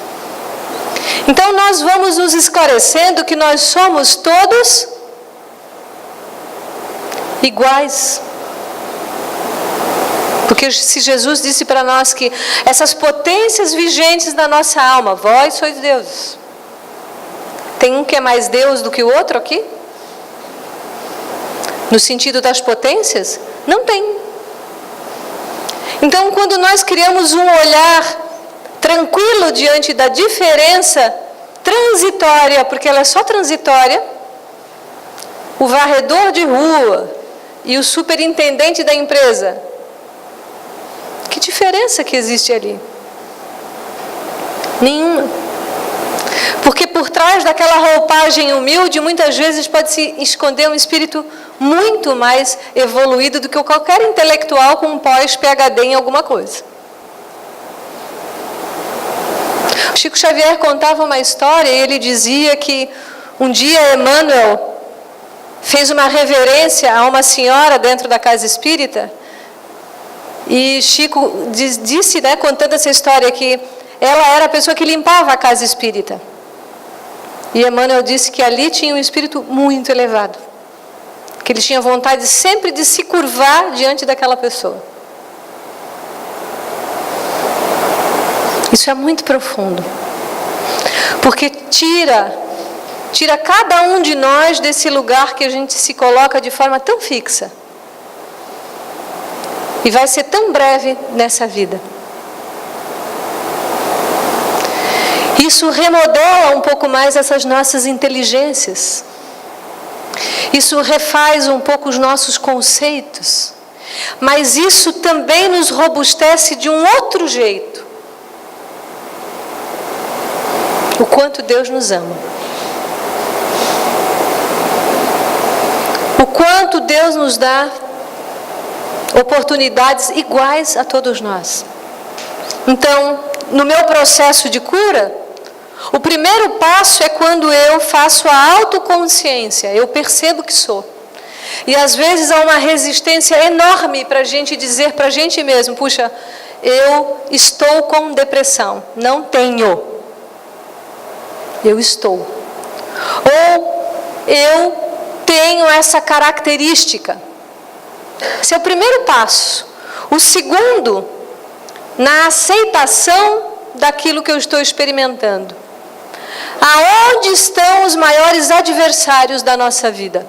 Então nós vamos nos esclarecendo que nós somos todos iguais. Porque se Jesus disse para nós que essas potências vigentes da nossa alma, vós sois deuses. Tem um que é mais Deus do que o outro aqui? No sentido das potências? Não tem. Então, quando nós criamos um olhar tranquilo diante da diferença transitória, porque ela é só transitória, o varredor de rua e o superintendente da empresa, que diferença que existe ali? Nenhuma. Porque por trás daquela roupagem humilde, muitas vezes pode se esconder um espírito muito mais evoluído do que qualquer intelectual com um pós-PhD em alguma coisa. Chico Xavier contava uma história e ele dizia que um dia Emmanuel fez uma reverência a uma senhora dentro da casa espírita e Chico disse, contando essa história, que ela era a pessoa que limpava a casa espírita. E Emmanuel disse que ali tinha um espírito muito elevado, que ele tinha vontade sempre de se curvar diante daquela pessoa. Isso é muito profundo, porque tira cada um de nós desse lugar que a gente se coloca de forma tão fixa. E vai ser tão breve nessa vida. Isso remodela um pouco mais essas nossas inteligências. Isso refaz um pouco os nossos conceitos. Mas isso também nos robustece de um outro jeito. O quanto Deus nos ama. O quanto Deus nos dá oportunidades iguais a todos nós. Então, no meu processo de cura, o primeiro passo é quando eu faço a autoconsciência, eu percebo que sou. E às vezes há uma resistência enorme para a gente dizer para a gente mesmo, puxa, eu estou com depressão, não tenho. Eu estou. Ou eu tenho essa característica. Esse é o primeiro passo. O segundo, na aceitação daquilo que eu estou experimentando. Aonde estão os maiores adversários da nossa vida?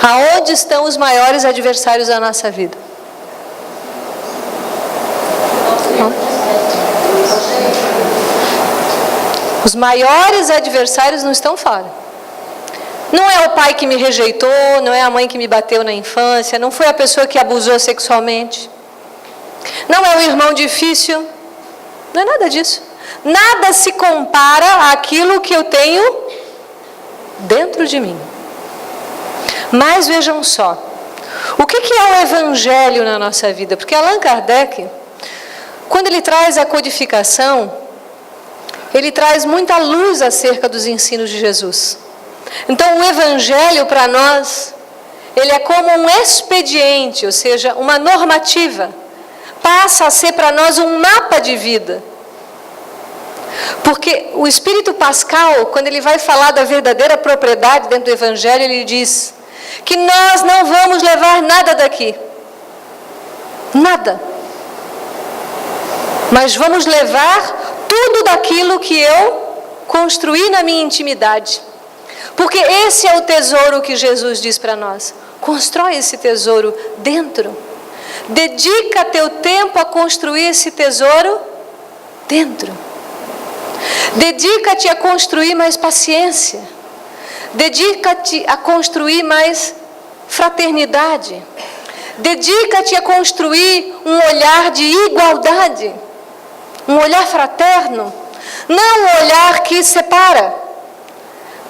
Aonde estão os maiores adversários da nossa vida? Os maiores adversários não estão fora. Não é o pai que me rejeitou, não é a mãe que me bateu na infância, não foi a pessoa que abusou sexualmente, não é o irmão difícil, não é nada disso. Nada se compara àquilo que eu tenho dentro de mim. Mas vejam só, o que é o Evangelho na nossa vida? Porque Allan Kardec, quando ele traz a codificação, ele traz muita luz acerca dos ensinos de Jesus. Então o Evangelho para nós, ele é como um expediente, ou seja, uma normativa. Passa a ser para nós um mapa de vida. Porque o Espírito Pascal, quando ele vai falar da verdadeira propriedade dentro do Evangelho, ele diz que nós não vamos levar nada daqui. Nada. Mas vamos levar tudo daquilo que eu construí na minha intimidade. Porque esse é o tesouro que Jesus diz para nós. Constrói esse tesouro dentro. Dedica teu tempo a construir esse tesouro dentro. Dedica-te a construir mais paciência. Dedica-te a construir mais fraternidade. Dedica-te a construir um olhar de igualdade. Um olhar fraterno. Não um olhar que separa.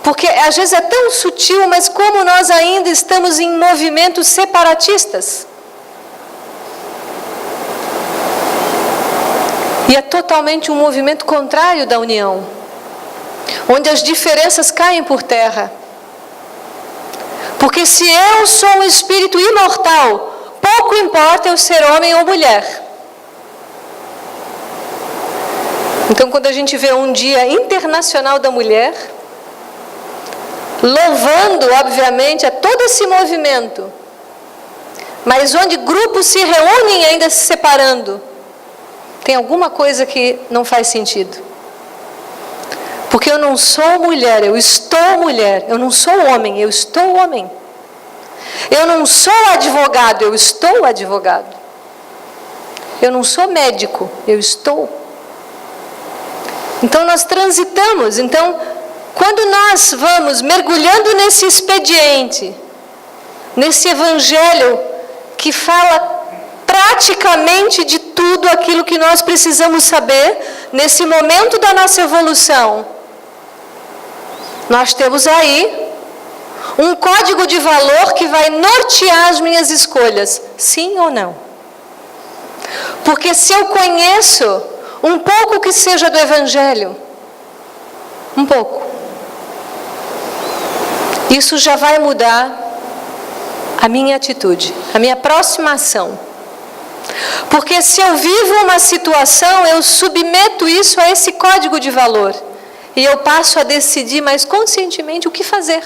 Porque às vezes é tão sutil, mas como nós ainda estamos em movimentos separatistas. E é totalmente um movimento contrário da união, onde as diferenças caem por terra. Porque se eu sou um espírito imortal, pouco importa eu ser homem ou mulher. Então, quando a gente vê um Dia Internacional da Mulher, louvando, obviamente, a todo esse movimento, mas onde grupos se reúnem ainda se separando, tem alguma coisa que não faz sentido. Porque eu não sou mulher, eu estou mulher. Eu não sou homem, eu estou homem. Eu não sou advogado, eu estou advogado. Eu não sou médico, eu estou. Então nós transitamos. Então, quando nós vamos mergulhando nesse expediente, nesse Evangelho que fala praticamente de tudo aquilo que nós precisamos saber nesse momento da nossa evolução, nós temos aí um código de valor que vai nortear as minhas escolhas, sim ou não. Porque se eu conheço um pouco que seja do Evangelho, um pouco, isso já vai mudar a minha atitude, a minha próxima ação. Porque se eu vivo uma situação, eu submeto isso a esse código de valor. E eu passo a decidir mais conscientemente o que fazer.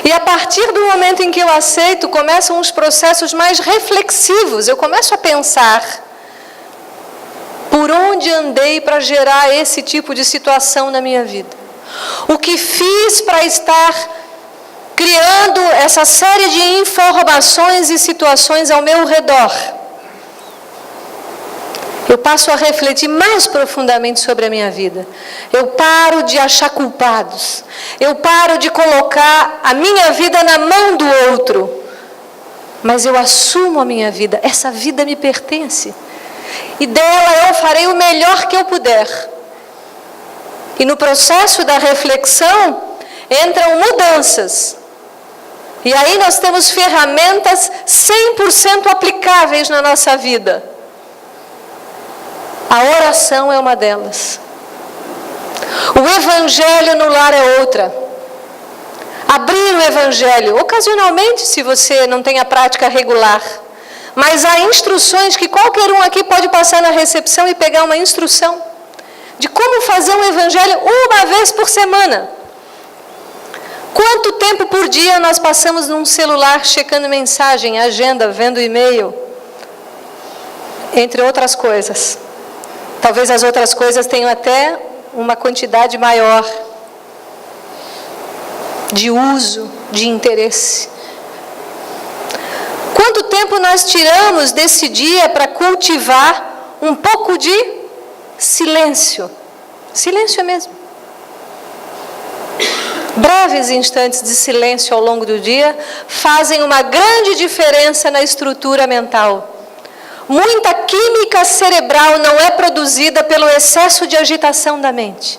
E a partir do momento em que eu aceito, começam os processos mais reflexivos. Eu começo a pensar por onde andei para gerar esse tipo de situação na minha vida. O que fiz para estar criando essa série de informações e situações ao meu redor. Eu passo a refletir mais profundamente sobre a minha vida. Eu paro de achar culpados. Eu paro de colocar a minha vida na mão do outro. Mas eu assumo a minha vida. Essa vida me pertence. E dela eu farei o melhor que eu puder. E no processo da reflexão entram mudanças. E aí nós temos ferramentas 100% aplicáveis na nossa vida. A oração é uma delas. O Evangelho no lar é outra. Abrir o Evangelho, ocasionalmente, se você não tem a prática regular. Mas há instruções que qualquer um aqui pode passar na recepção e pegar uma instrução de como fazer um Evangelho uma vez por semana. Quanto tempo por dia nós passamos num celular checando mensagem, agenda, vendo e-mail? Entre outras coisas. Talvez as outras coisas tenham até uma quantidade maior de uso, de interesse. Quanto tempo nós tiramos desse dia para cultivar um pouco de silêncio? Silêncio mesmo. Breves instantes de silêncio ao longo do dia fazem uma grande diferença na estrutura mental. Muita química cerebral não é produzida pelo excesso de agitação da mente.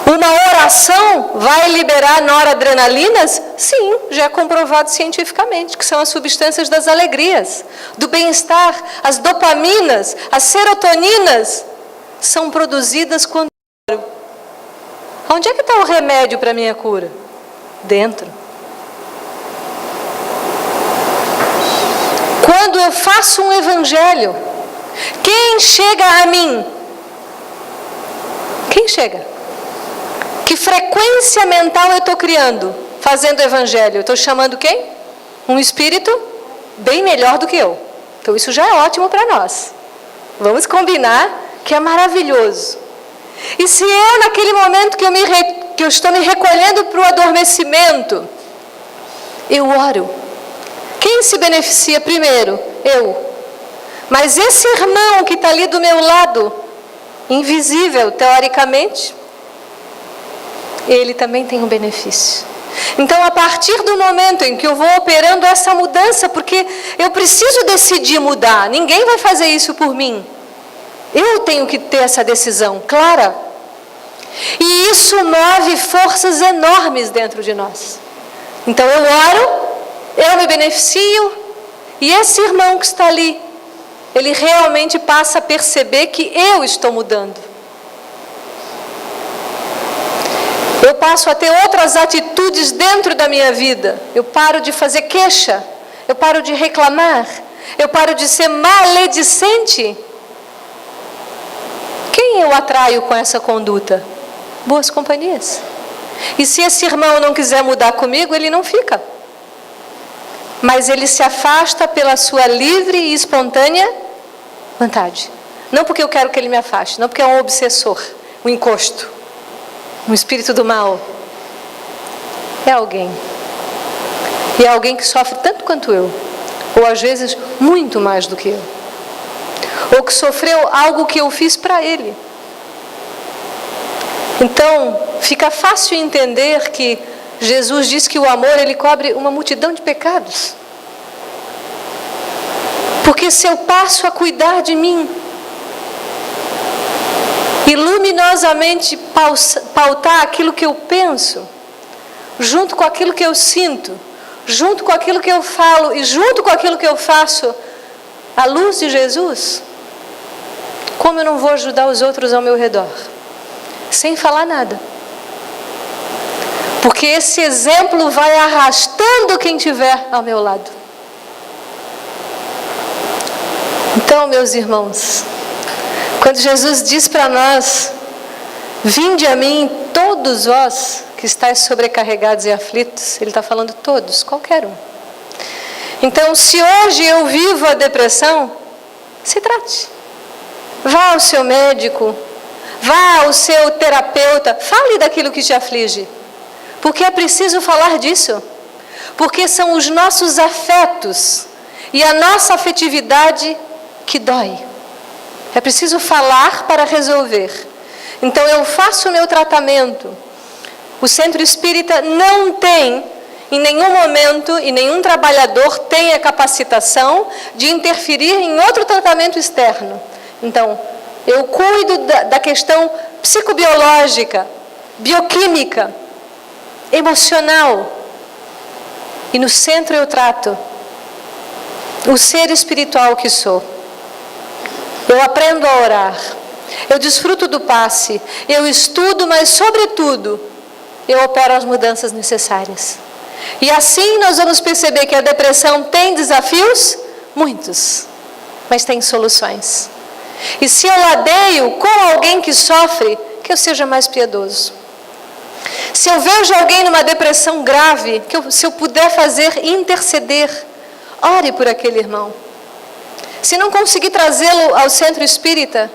Uma oração vai liberar noradrenalinas? Sim, já é comprovado cientificamente, que são as substâncias das alegrias, do bem-estar. As dopaminas, as serotoninas são produzidas quando eu oro. Onde é que está o remédio para a minha cura? Dentro. Quando eu faço um Evangelho, quem chega a mim? Quem chega? Que frequência mental eu estou criando fazendo Evangelho? Eu estou chamando quem? Um espírito bem melhor do que eu. Então isso já é ótimo para nós. Vamos combinar que é maravilhoso. E se eu, naquele momento que eu estou me recolhendo para o adormecimento, eu oro. Quem se beneficia primeiro? Eu. Mas esse irmão que está ali do meu lado, invisível teoricamente, ele também tem um benefício. Então, a partir do momento em que eu vou operando essa mudança, porque eu preciso decidir mudar, ninguém vai fazer isso por mim. Eu tenho que ter essa decisão clara. E isso move forças enormes dentro de nós. Então eu oro, eu me beneficio, e esse irmão que está ali, ele realmente passa a perceber que eu estou mudando. Eu passo a ter outras atitudes dentro da minha vida. Eu paro de fazer queixa, eu paro de reclamar, eu paro de ser maledicente. Quem eu atraio com essa conduta? Boas companhias. E se esse irmão não quiser mudar comigo, ele não fica. Mas ele se afasta pela sua livre e espontânea vontade. Não porque eu quero que ele me afaste, não porque é um obsessor, um encosto, um espírito do mal. É alguém. E é alguém que sofre tanto quanto eu. Ou às vezes muito mais do que eu. Ou que sofreu algo que eu fiz para ele. Então, fica fácil entender que Jesus diz que o amor, ele cobre uma multidão de pecados. Porque se eu passo a cuidar de mim, e luminosamente pautar aquilo que eu penso, junto com aquilo que eu sinto, junto com aquilo que eu falo e junto com aquilo que eu faço, à luz de Jesus, como eu não vou ajudar os outros ao meu redor? Sem falar nada. Porque esse exemplo vai arrastando quem estiver ao meu lado. Então, meus irmãos, quando Jesus diz para nós: vinde a mim todos vós que estáis sobrecarregados e aflitos, Ele está falando todos, qualquer um. Então, se hoje eu vivo a depressão, se trate. Vá ao seu médico, vá ao seu terapeuta, fale daquilo que te aflige. Porque é preciso falar disso. Porque são os nossos afetos e a nossa afetividade que dói. É preciso falar para resolver. Então eu faço o meu tratamento. O centro espírita não tem, em nenhum momento, e nenhum trabalhador tem a capacitação de interferir em outro tratamento externo. Então, eu cuido da questão psicobiológica, bioquímica, emocional. E no centro eu trato o ser espiritual que sou. Eu aprendo a orar. Eu desfruto do passe. Eu estudo, mas sobretudo, eu opero as mudanças necessárias. E assim nós vamos perceber que a depressão tem desafios? Muitos. Mas tem soluções. E se eu ladeio com alguém que sofre, que eu seja mais piedoso. Se eu vejo alguém numa depressão grave, se eu puder fazer, interceder, ore por aquele irmão. Se não conseguir trazê-lo ao centro espírita,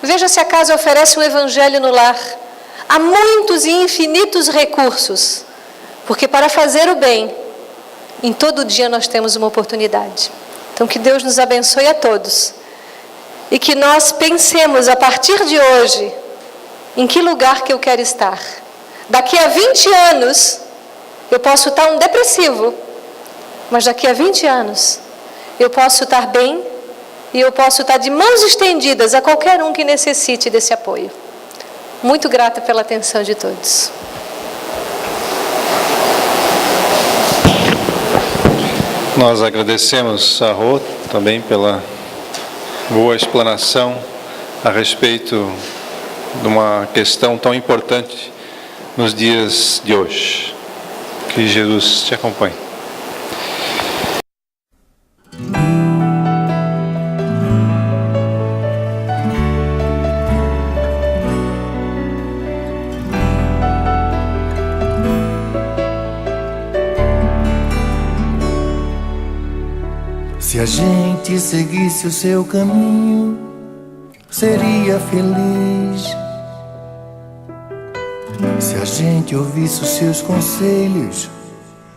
veja se a casa oferece um evangelho no lar. Há muitos e infinitos recursos, porque para fazer o bem, em todo dia nós temos uma oportunidade. Então que Deus nos abençoe a todos. E que nós pensemos a partir de hoje, em que lugar que eu quero estar. Daqui a 20 anos, eu posso estar um depressivo, mas daqui a 20 anos, eu posso estar bem e eu posso estar de mãos estendidas a qualquer um que necessite desse apoio. Muito grata pela atenção de todos. Nós agradecemos a Rô também pela boa explanação a respeito de uma questão tão importante nos dias de hoje. Que Jesus te acompanhe. Se a gente seguisse o seu caminho, seria feliz. Se a gente ouvisse os seus conselhos,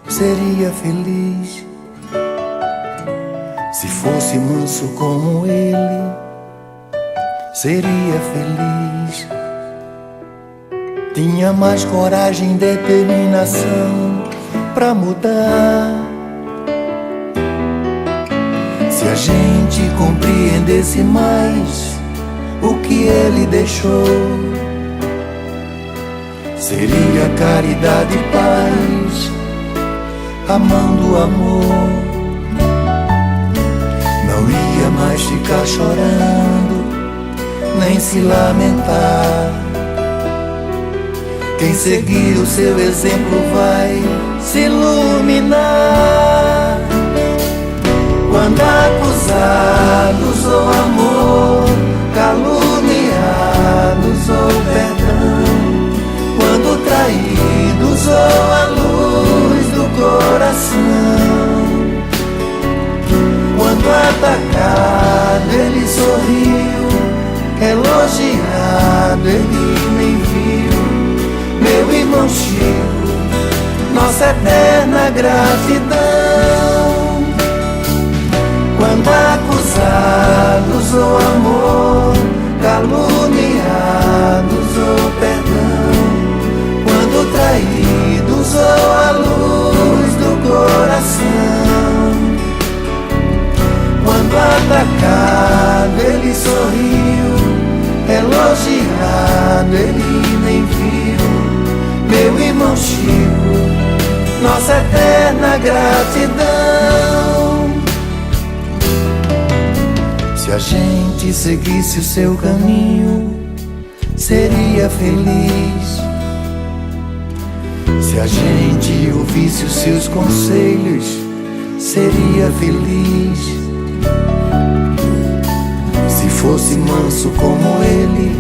seria feliz. Se fosse manso como ele, seria feliz. Tinha mais coragem e determinação pra mudar. Se a gente compreendesse mais o que ele deixou, seria caridade e paz, amando o amor. Não ia mais ficar chorando, nem se lamentar. Quem seguir o seu exemplo vai se iluminar. Quando acusados ou amor, caluniados ou perdão, quando traídos ou a luz do coração, quando atacado ele sorriu, elogiado ele nem viu. Meu irmão Chico, nossa eterna gratidão. Quando acusados ou amor, caluniados ou perdão, quando traídos ou a luz do coração, quando atacado ele sorriu, elogiado ele nem viu. Meu irmão Chico, nossa eterna gratidão. Se a gente seguisse o seu caminho, seria feliz. Se a gente ouvisse os seus conselhos, seria feliz. Se fosse manso como ele,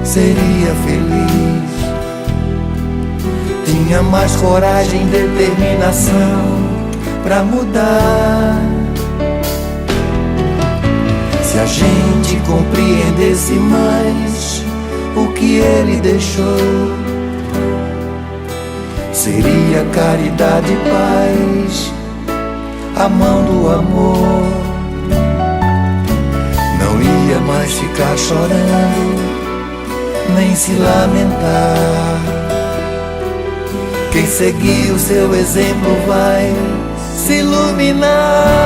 seria feliz. Tinha mais coragem e determinação pra mudar. Se a gente compreendesse mais o que ele deixou, seria caridade e paz, a mão do amor. Não ia mais ficar chorando, nem se lamentar. Quem seguir o seu exemplo vai se iluminar.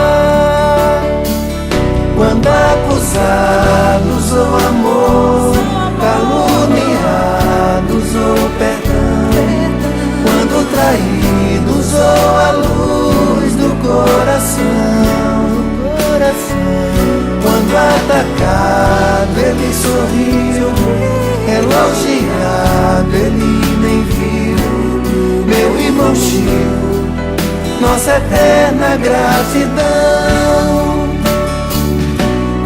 Quando acusados ou amor, caluniados ou perdão, quando traídos ou a luz do coração, quando atacado ele sorriu, elogiado ele nem viu. Meu irmão Chico, nossa eterna gratidão.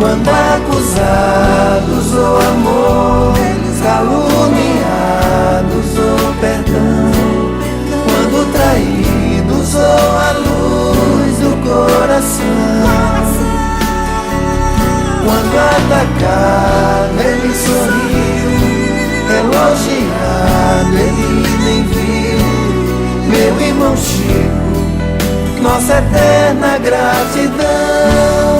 Quando acusados ou amor, caluniados ou perdão, quando traídos ou a luz do coração, quando atacado ele sorriu, elogiado ele nem viu. Meu irmão Chico, nossa eterna gratidão.